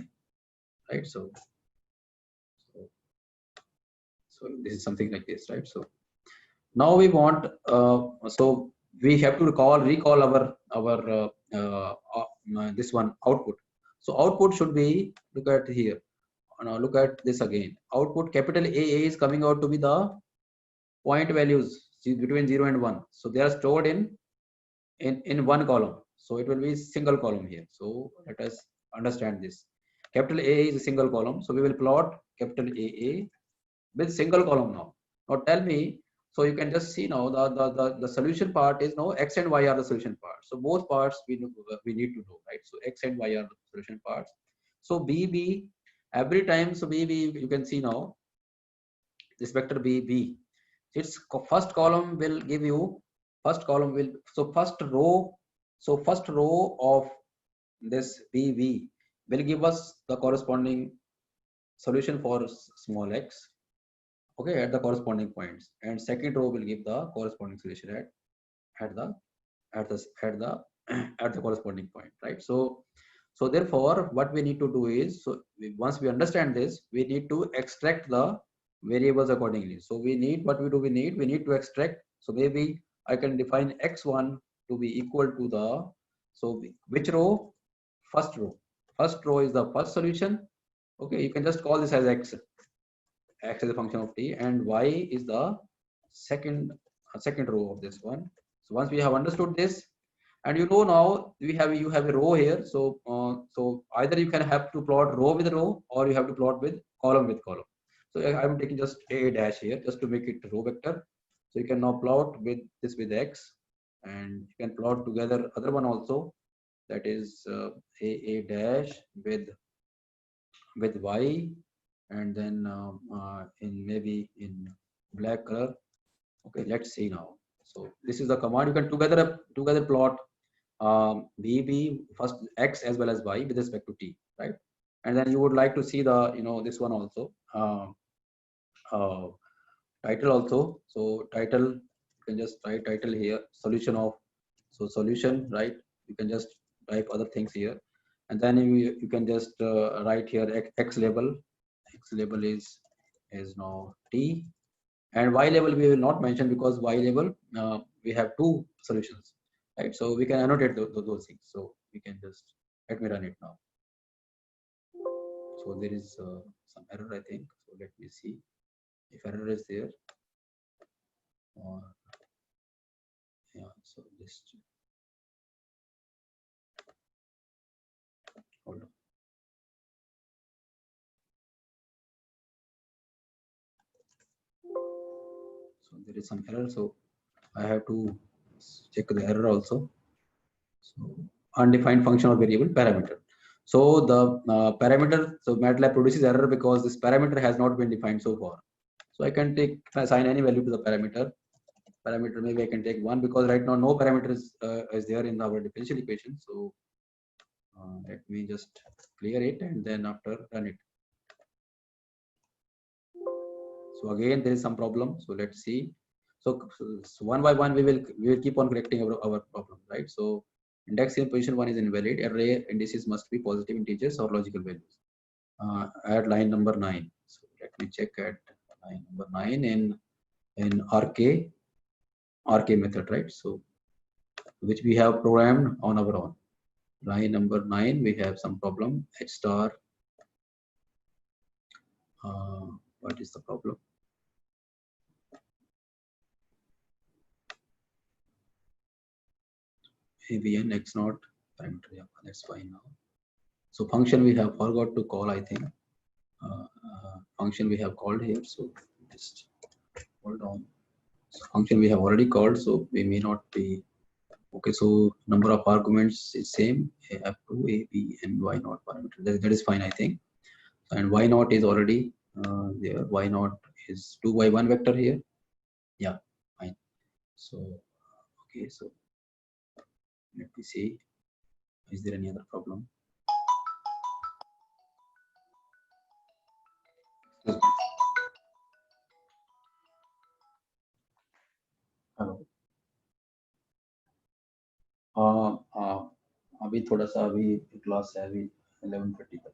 right? So this is something like this, right? So now we want so we have to recall our this one output. So output should be, look at here. Now look at this again. Output capital AA is coming out to be the point values between 0 and 1. So they are stored in one column. So it will be single column here. So let us understand this. Capital A is a single column. So we will plot capital AA with single column now. Now tell me, so you can just see now the solution part is now X and Y are the solution part. So both parts we need to know, right? So X and Y are the solution parts. So BB, every time, so BB, you can see now this vector BB, its first column will give you, so first row of this BB will give us the corresponding solution for small x, okay, at the corresponding points, and second row will give the corresponding solution at the corresponding point, right? So therefore what we need to do is, so once we understand this, we need to extract the variables accordingly. So we need to extract. So maybe I can define x1 to be equal to the, so which row? First row is the first solution, okay. You can just call this as x as a function of t, and y is the second row of this one. So once we have understood this, and now you have a row here, so so either you can have to plot row with row, or you have to plot with column. So I'm taking just a dash here just to make it row vector. So you can now plot with this with x, and you can plot together other one also, that is a dash with y, and then maybe in black color. Okay, let's see now. So this is the command. You can together plot BB first x as well as y with respect to t, right? And then you would like to see the this one also, title also. So title, you can just write title here, solution of, so solution, right? You can just type other things here, and then you can just write here x label. X label is now t, and y label we will not mention, because y label we have two solutions, right? So we can annotate those things. So we can just, let me run it now. So there is some error, I think. So let me see if error is there. Yeah, so just hold on. So there is some error, so I have to check the error also. So undefined function or variable parameter. So the parameter, so MATLAB produces error because this parameter has not been defined so far. So I can assign any value to the parameter. Maybe I can take 1, because right now no parameter is there in our differential equation. So let me just clear it, and then after run it. So again there is some problem. So let's see. So one by one we will keep on correcting our problem, right? So index in position 1 is invalid. Array indices must be positive integers or logical values. At line number 9. So let me check at line number 9 in RK method, right? So which we have programmed on our own. Line number 9, we have some problem. H star. What is the problem? ABN X naught parameter. Yeah, that's fine now. So function we have forgot to call, I think. Function we have called here. So just hold on. So function we have already called, so we may not be okay. So number of arguments is same. F2, A, B, and Y naught parameter. That is fine, I think. And Y naught is already there. Y naught is 2y1 vector here. Yeah, fine. So okay, so let me see. Is there any other problem? Hello. अभी थोड़ा सा अभी class है अभी 11:30 तक.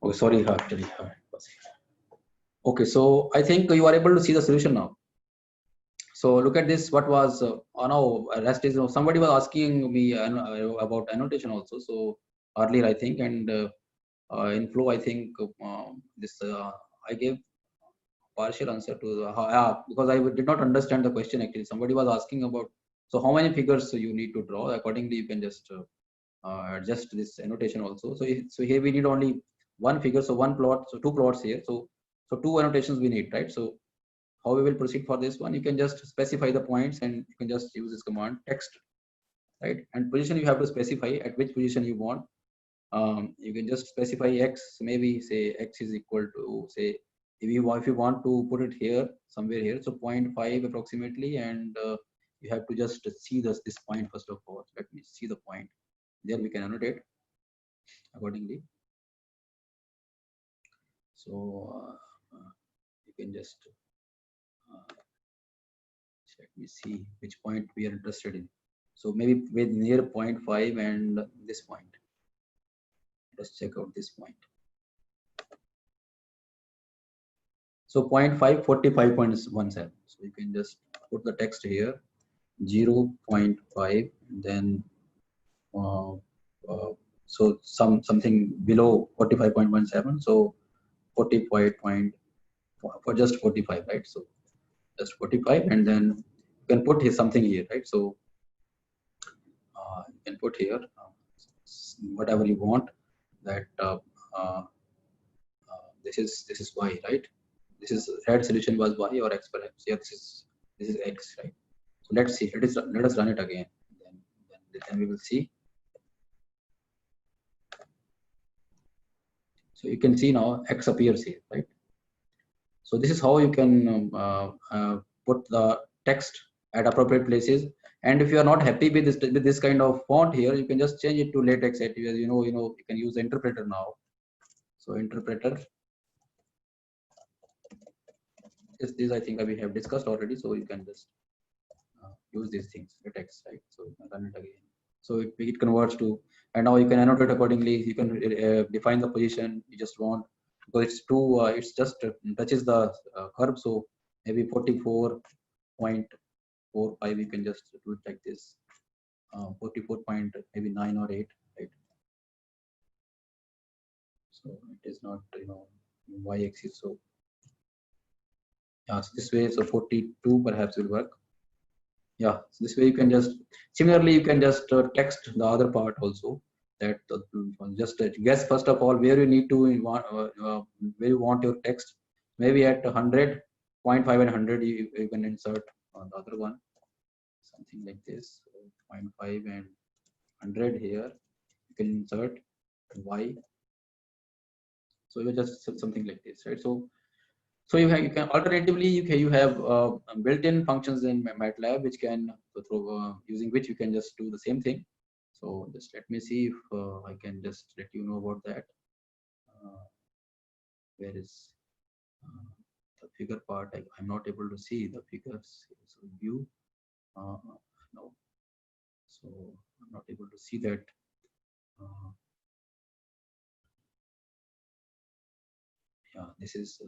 Oh, sorry, actually. Okay, so I think you are able to see the solution now. So look at this. What was now rest is somebody was asking me about annotation also. So earlier I think, and in flow I think this I gave partial answer to the, because I did not understand the question actually. Somebody was asking about so how many figures you need to draw. Accordingly, you can just adjust this annotation also. So here we need only one figure, so one plot, so two plots here. So two annotations we need, right? So how we will proceed for this one? You can just specify the points and you can just use this command text, right? And position you have to specify at which position you want. You can just specify x, maybe say x is equal to say if you want to put it here somewhere here, so 0.5 approximately, and you have to just see this point first of all. Let me see the point. There we can annotate accordingly. So you can just let me see which point we are interested in. So maybe with near 0.5 and this point. Let's check out this point. So 0.5, 45.17. So you can just put the text here, 0.5, then so something below 45.17. So 45 for just 45, right? So just 45, and then you can put here something here, right? So you can put here whatever you want. That this is y, right? This is red solution was y or x perhaps. Yeah, this is x, right? So let's see. Let us run it again. Then we will see. So you can see now x appears here, right? So this is how you can put the text at appropriate places. And if you are not happy with this kind of font here, you can just change it to latex. You know, you can use the interpreter now. So interpreter. This I think we have discussed already. So you can just use these things, latex, right? So you can run it again. So it converts to, and now you can annotate accordingly. You can define the position you just want, because it's too it's just touches the curve. So maybe 44.45, you can just do it like this. 44 point maybe 9 or 8, right? So it is not y-axis. So yeah, so this way, so 42 perhaps will work. Yeah, so this way you can just similarly you can just text the other part also. That just guess first of all where you need to where you want your text. Maybe at 100, 0.5 and 100 you can insert on the other one, something like this. 0.5 and 100 here you can insert y. So you just something like this, right? So you can alternatively you have built-in functions in MATLAB which can using which you can just do the same thing. So just let me see if I can just let you know about that. Where is the figure part? I'm not able to see the figures. So view, no. So I'm not able to see that. Yeah, this is.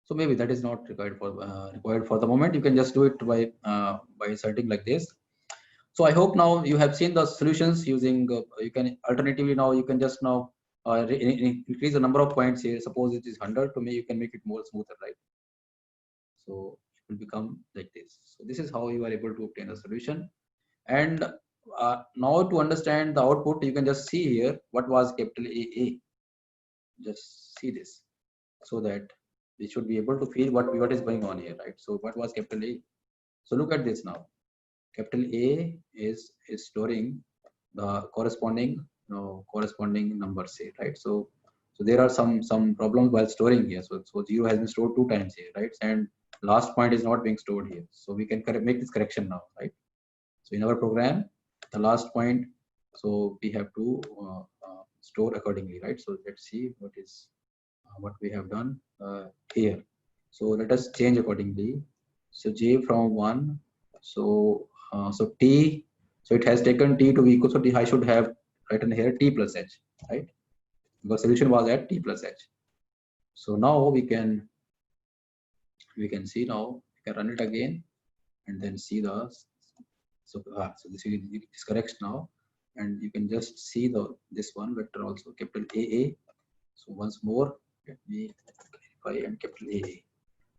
So maybe that is not required for the moment. You can just do it by inserting like this. So I hope now you have seen the solutions using. You can alternatively now you can just now increase the number of points here. Suppose it is 100. To me, you can make it more smoother, right? So it will become like this. So this is how you are able to obtain a solution. And now to understand the output, you can just see here what was capital A. Just see this, so that we should be able to feel what is going on here, right? So what was capital A? So look at this now. Capital A is storing the corresponding numbers here, right? So there are some problems while storing here. So 0 has been stored 2 times here, right? And last point is not being stored here. So we can make this correction now, right? So in our program, the last point, so we have to store accordingly, right? So let's see what is what we have done here. So let us change accordingly. So j from 1. So so t. So it has taken t to be equal. So I should have written here t plus h, right? Because solution was at t plus h. So now we can see now. We can run it again and then see the. So this is correct now, and you can just see this one vector also, capital AA. So once more, let me clarify, and capital AA.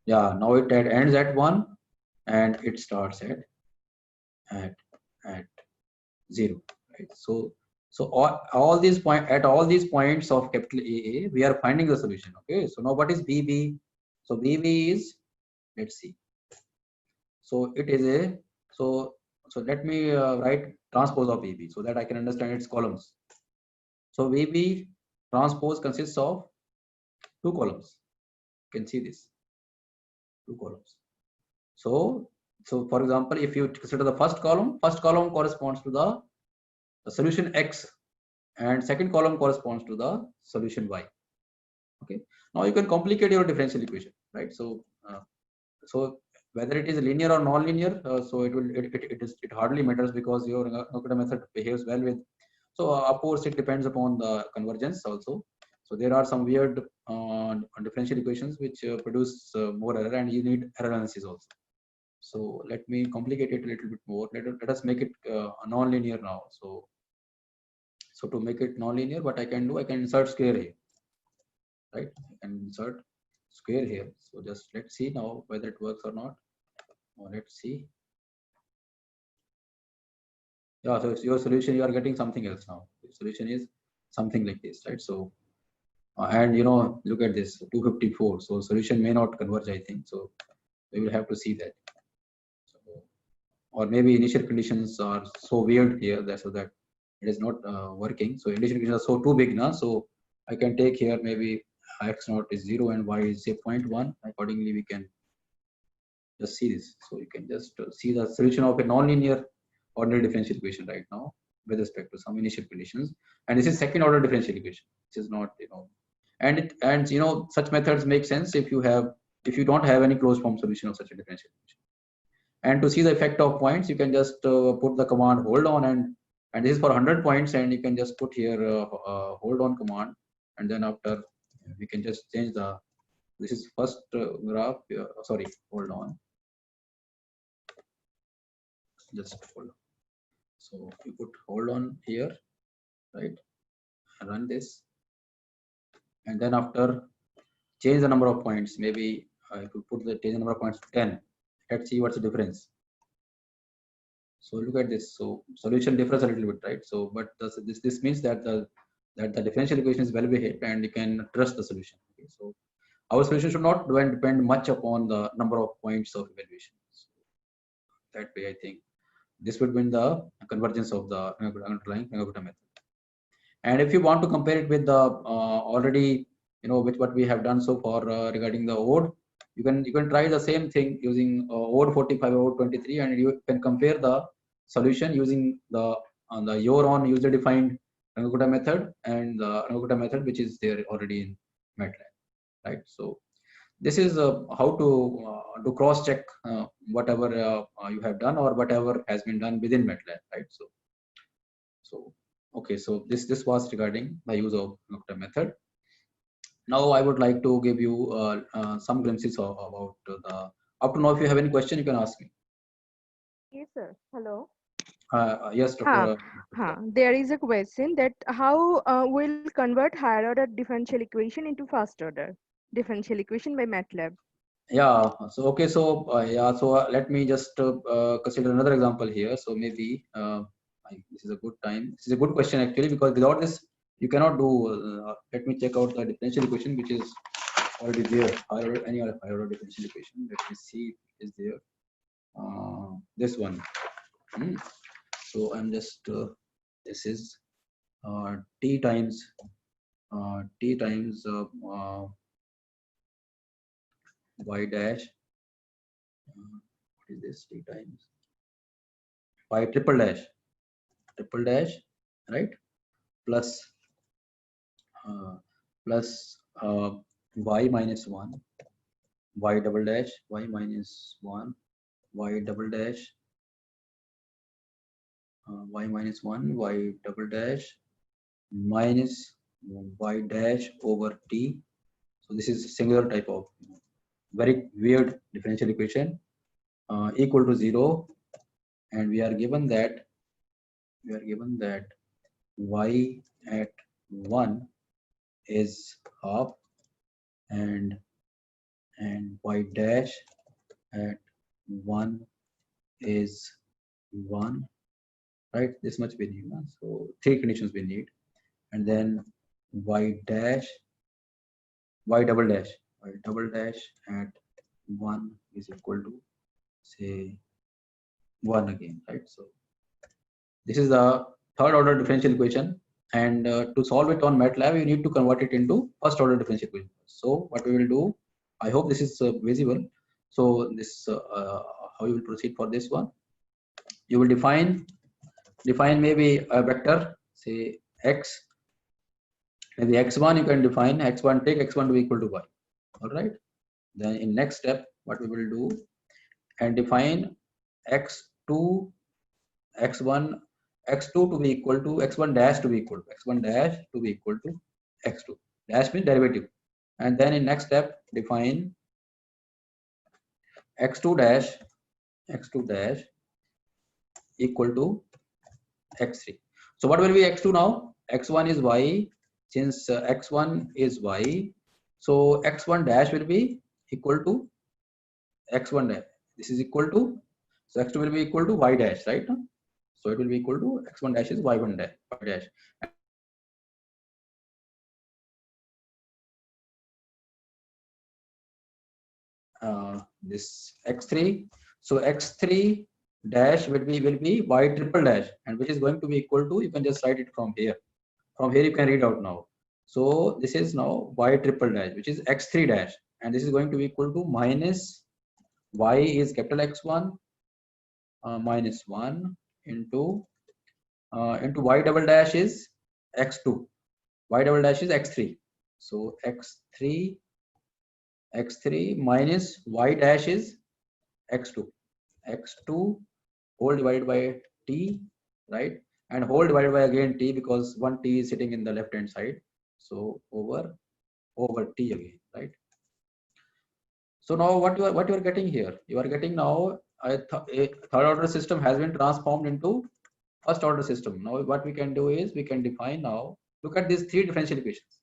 Yeah, now it ends at 1 and it starts at 0, right? So all these points of capital AA, we are finding the solution. Okay, so now what is BB? So BB is, let's see. So it is a, so let me write transpose of BB so that I can understand its columns. So BB transpose consists of 2 columns. You can see this, 2 columns. So for example, if you consider the first column corresponds to the solution X, and second column corresponds to the solution Y. Okay, now you can complicate your differential equation, right? So so whether it is linear or non-linear, so it hardly matters, because your Nakuda method behaves well with. So of course it depends upon the convergence also. So there are some weird differential equations which produce more error, and you need error analysis also. So let me complicate it a little bit more. Let us make it non-linear now. So to make it non-linear, what I can do, I can insert square here, right? I can insert square here. So just let's see now whether it works or not. Let's see. Yeah, so your solution, you are getting something else now. The solution is something like this, right? So and look at this, 254. So solution may not converge, I think. So we will have to see that. So, or maybe initial conditions are so weird here so that it is not working. So initial conditions are so too big now. So I can take here maybe x naught is 0 and y is say 0.1. Accordingly, we can just see this. So you can just see the solution of a nonlinear ordinary differential equation right now with respect to some initial conditions. And this is second order differential equation. This is not, and such methods make sense if you don't have any closed form solution of such a differential equation. And to see the effect of points, you can just put the command hold on, and this is for 100 points, and you can just put here hold on command, and then after we can just change this is first graph, sorry, hold on, just hold on. So you put hold on here, right, and run this, and then after change the number of points, maybe if you put change the number of points to 10, let's see what's the difference. So look at this. So solution differs a little bit, right? So but this means that the differential equation is well behaved and you can trust the solution. Okay? So our solution should not depend much upon the number of points of evaluation. So that way, I think this would mean the convergence of the underlying Nakuda method. And if you want to compare it with the already, with what we have done so far regarding the ODE, you can try the same thing using ODE 45 or ODE 23, and you can compare the solution using the your user defined Nakuda method and the Nakuda method which is there already in MATLAB, right? So this is how to cross check whatever you have done or whatever has been done within MATLAB, right? So okay, so this was regarding the use of Nakuda method. Now I would like to give you some glimpses about the up to now. If you have any question, you can ask me. Yes, sir. Hello. Yes, Dr. There is a question that how will convert higher order differential equation into first order differential equation by MATLAB? Yeah. So okay. So yeah. So let me just consider another example here. So maybe this is a good time. This is a good question actually, because without this you cannot do. Let me check out the differential equation which is already there. Any other higher order differential equation. Let me see if it is there. This one. So I'm just this is t times y dash. What is this? T times y triple dash, right? Plus y minus 1, y double dash, y minus 1, y double dash, y minus 1, y double dash, minus y dash over t. So this is a singular type of very weird differential equation equal to 0, and we are given that y at 1 is half and y dash at 1 is 1, right? This much we need. So 3 conditions we need, and then y dash, y double dash at 1 is equal to, say, 1 again, right? So this is the third order differential equation, and to solve it on MATLAB you need to convert it into first order differential equation. So what we will do, I hope this is visible. So this how you will proceed for this one. You will define maybe a vector, say x, maybe x1. You can define x1, take x1 to be equal to y. All right, then in next step what we will do, and define x2, x1, x2 to be equal to x1 dash to be equal to x1 dash to be equal to x2 dash means derivative, and then in next step define x2 dash equal to x3. So what will be x2 now? X1 is y. Since x1 is y, so x1 dash will be equal to x1 dash. This is equal to, so x2 will be equal to y dash, right? So it will be equal to x1 dash is y1 dash. This x3, so x3 dash will be y triple dash, and which is going to be equal to, you can just write it from here. From here you can read out now. So this is now y triple dash, which is x3 dash, and this is going to be equal to minus y is capital X1 minus 1 into y double dash is x2, y double dash is x3. So x3 minus y dash is x2 whole divided by t, right? And whole divided by again t, because one t is sitting in the left hand side, so over t again, right? So now what you are getting here, you are getting now a third order system has been transformed into first order system. Now what we can do is we can define, now look at these three differential equations.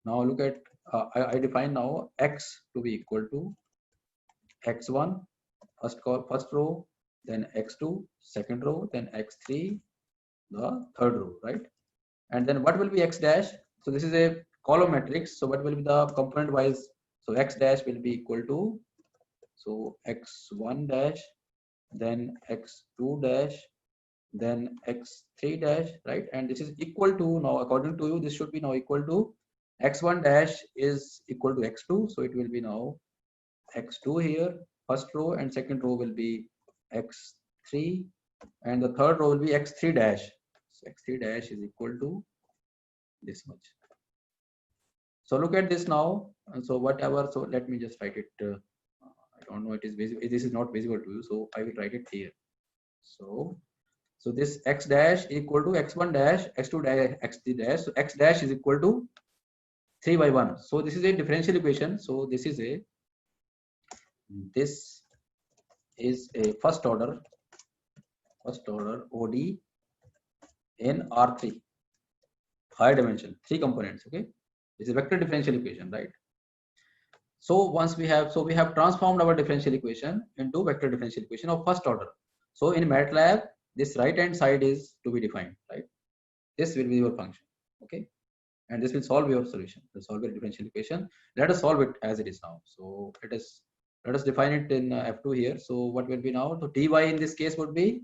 Now look at I define now x to be equal to x1 first row, then x2 second row, then x3 the third row, right? And then what will be x dash? So this is a column matrix, so what will be the component wise? So x dash will be equal to, so x1 dash, then x2 dash, then x3 dash, right? And this is equal to, now according to you this should be now equal to x1 dash is equal to x2, so it will be now x2 here, first row, and second row will be x3, and the third row will be x3 dash. So x3 dash is equal to this much. So look at this now. So whatever, so let me just write it. I don't know, it is visible, this is not visible to you, so I will write it here. So this x dash equal to x1 dash, x2 dash, x3 dash. So x dash is equal to 3 by 1. So this is a differential equation. So this is a first order OD in R3, higher dimension, 3 components. Okay, this is vector differential equation, right? So once we have transformed our differential equation into vector differential equation of first order. So in MATLAB, this right hand side is to be defined, right? This will be your function, okay? And this will solve your solution. To solve your differential equation, let us solve it as it is now. So let us define it in F2 here. So what will be now? So dy in this case would be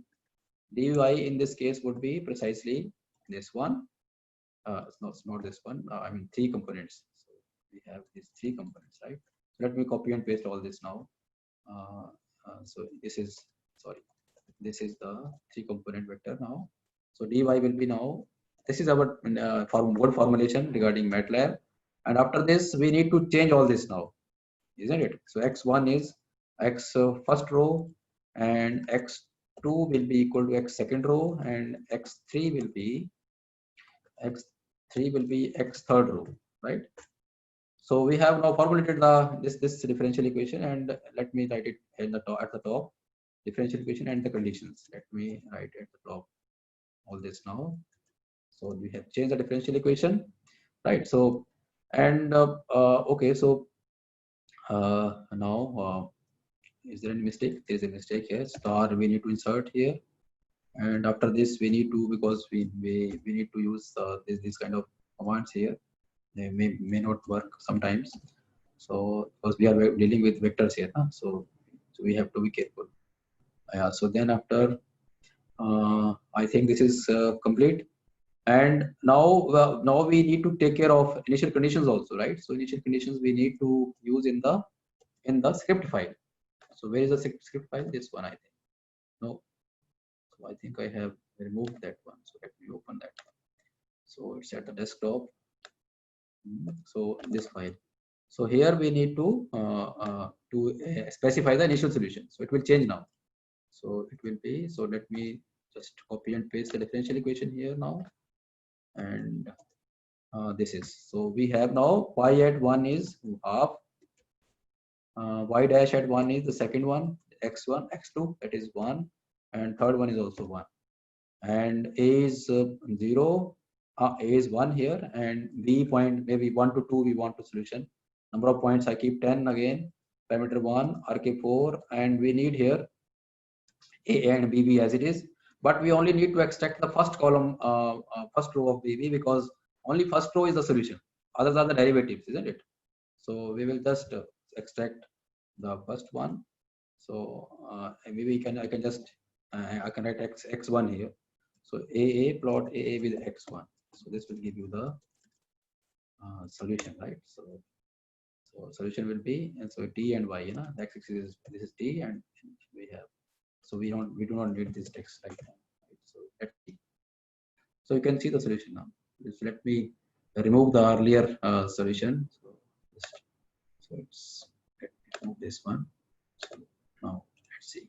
precisely this one. It's not this one. I mean 3 components. So we have these 3 components, right? So let me copy and paste all this now. So this is the 3 component vector now. So dy will be now, this is our word formulation regarding MATLAB. And after this, we need to change all this now, isn't it? So x1 is x first row, and x2 will be equal to x second row, and x3 will be x third row, right? So we have now formulated this differential equation, and let me write it at the top, differential equation and the conditions. Let me write at the top all this now. So we have changed the differential equation, right? So and okay, so now is there any mistake? There is a mistake here. Star we need to insert here, and after this we need to, because we need to use this kind of commands here. They may not work sometimes. So because we are dealing with vectors here, huh? So we have to be careful. Yeah. So then after, I think this is complete. And now we need to take care of initial conditions also, right? So initial conditions we need to use in the script file. So where is the script file? This one, I think. No. So I think I have removed that one. So let me open that one. So it's at the desktop. So this file. So here we need to specify the initial solution. So it will change now. So it will be, so let me just copy and paste the differential equation here now. And this is, so we have now y at 1 is half, y dash at 1 is the second one, x1, x2, that is 1, and third one is also 1. And a is 0, a is 1 here, and b point maybe 1 to 2 we want to solution. Number of points I keep 10 again, parameter 1, rk 4, and we need here a and bb as it is, but we only need to extract the first column, first row of bb, because only first row is the solution, others are the derivatives, isn't it? So we will just extract the first one. So maybe I can just I can write x1 here. So AA plot AA with x1. So this will give you the solution, right? So solution will be, and so t and y, you know, the x-axis is, this is t, and we have, so we do not need this text right now. Right? So let's see. So you can see the solution now. Just let me remove the earlier solution. So it's, let me remove this one. So now let's see.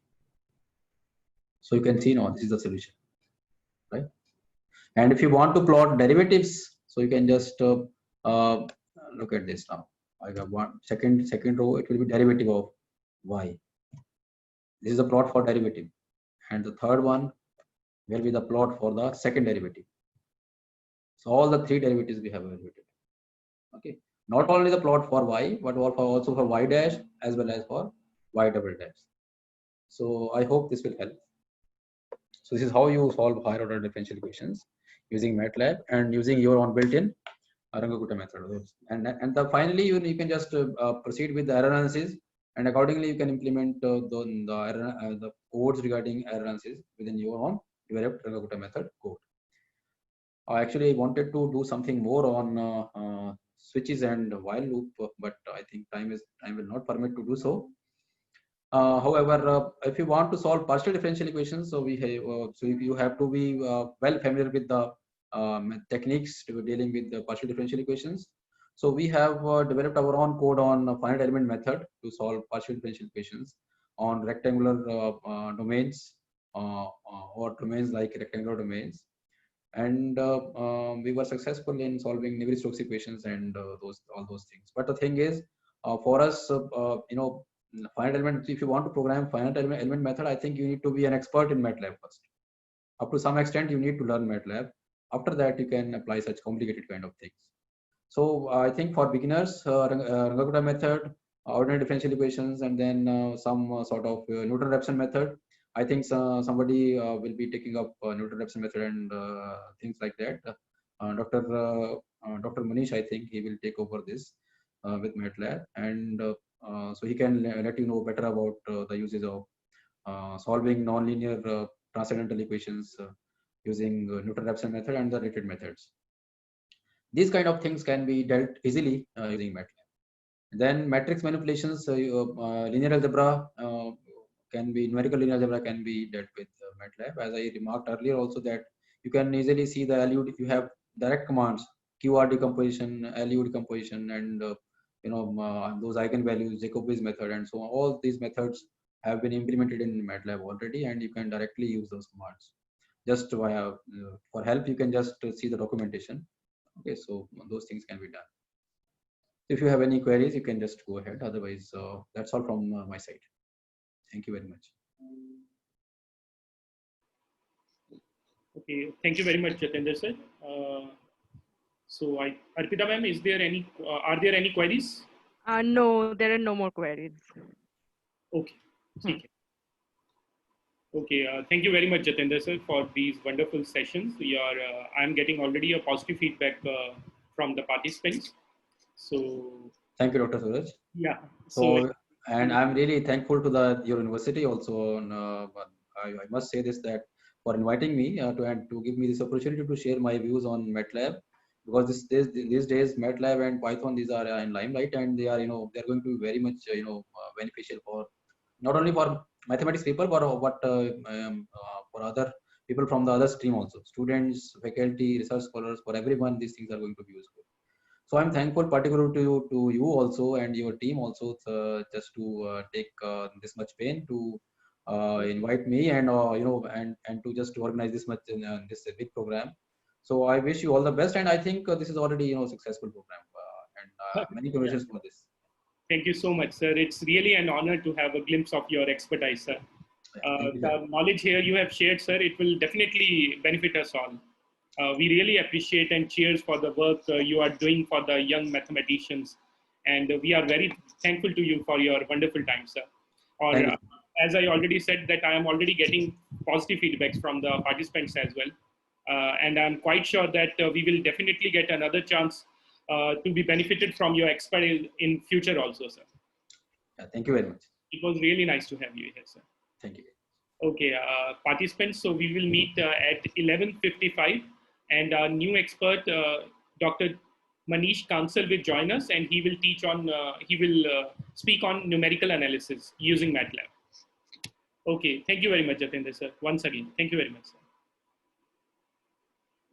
So you can see now this is the solution, right? And if you want to plot derivatives, so you can just look at this now. I got one second row, it will be derivative of y. This is the plot for derivative, and the third one will be the plot for the second derivative. So all the three derivatives we have evaluated. Okay, not only the plot for y, but also for y dash as well as for y double dash. So I hope this will help. So this is how you solve higher order differential equations using MATLAB and using your own built-in Runge-Kutta method. And finally you can just proceed with the error analysis, and accordingly you can implement the codes regarding error analysis within your own developed Runge-Kutta method code. I actually wanted to do something more on switches and while loop, but I think time will not permit to do so. However, if you want to solve partial differential equations, so you have to be well familiar with the techniques to dealing with the partial differential equations. So we have developed our own code on finite element method to solve partial differential equations on rectangular domains or domains like rectangular domains. And we were successful in solving Navier-Stokes equations and all those things. But the thing is, for us, finite element, if you want to program finite element method, I think you need to be an expert in MATLAB first. Up to some extent, you need to learn MATLAB. After that, you can apply such complicated kind of things. So I think for beginners, Runge-Kutta method, ordinary differential equations, and then some sort of Newton-Raphson method. I think somebody will be taking up Newton-Raphson method and things like that. Dr. Manish, I think he will take over this with MATLAB, and so he can let you know better about the uses of solving nonlinear transcendental equations using Newton-Raphson method and the related methods. These kind of things can be dealt easily using MATLAB. Then matrix manipulations, linear algebra numerical linear algebra can be dealt with MATLAB. As I remarked earlier also, that you can easily see the LU, you have direct commands, QR decomposition, LU decomposition, and those eigenvalues, Jacobi's method, and so on. All these methods have been implemented in MATLAB already, and you can directly use those commands. Just via for help, you can just see the documentation. Okay, so those things can be done. If you have any queries, you can just go ahead. Otherwise, that's all from my side. Thank you very much. Okay, thank you very much, Jitendra sir. So, Arpita ma'am, are there any queries? No, there are no more queries. Okay. Okay. Okay. Thank you very much, Jitendra sir, for these wonderful sessions. I'm getting already a positive feedback from the participants. So. Thank you, Dr. Suraj. Yeah. So and I'm really thankful to your university also. I must say this, that for inviting me to give me this opportunity to share my views on MATLAB, because these days MATLAB and Python, these are in limelight, and they are they're going to be very much beneficial for not only for mathematics people, but for other people from the other stream also, students, faculty, research scholars, for everyone these things are going to be useful. So I'm thankful particularly to you also and your team also, just to take this much pain to invite me and and to just organize this much in this big program. So I wish you all the best, and I think this is already successful program, and many congratulations for this. Thank you so much, sir. It's really an honor to have a glimpse of your expertise, sir. The knowledge here you have shared, sir, it will definitely benefit us all. We really appreciate and cheers for the work you are doing for the young mathematicians. And we are very thankful to you for your wonderful time, sir. As I already said, that I am already getting positive feedbacks from the participants as well. And I'm quite sure that we will definitely get another chance to be benefited from your expertise in future also, sir. Thank you very much. It was really nice to have you here, sir. Thank you. Okay, participants, so we will meet at 11:55, and our new expert, Dr. Manish Kansal, will join us, and he will speak on numerical analysis using MATLAB. Okay, thank you very much, Jitendra sir. Once again, thank you very much, sir.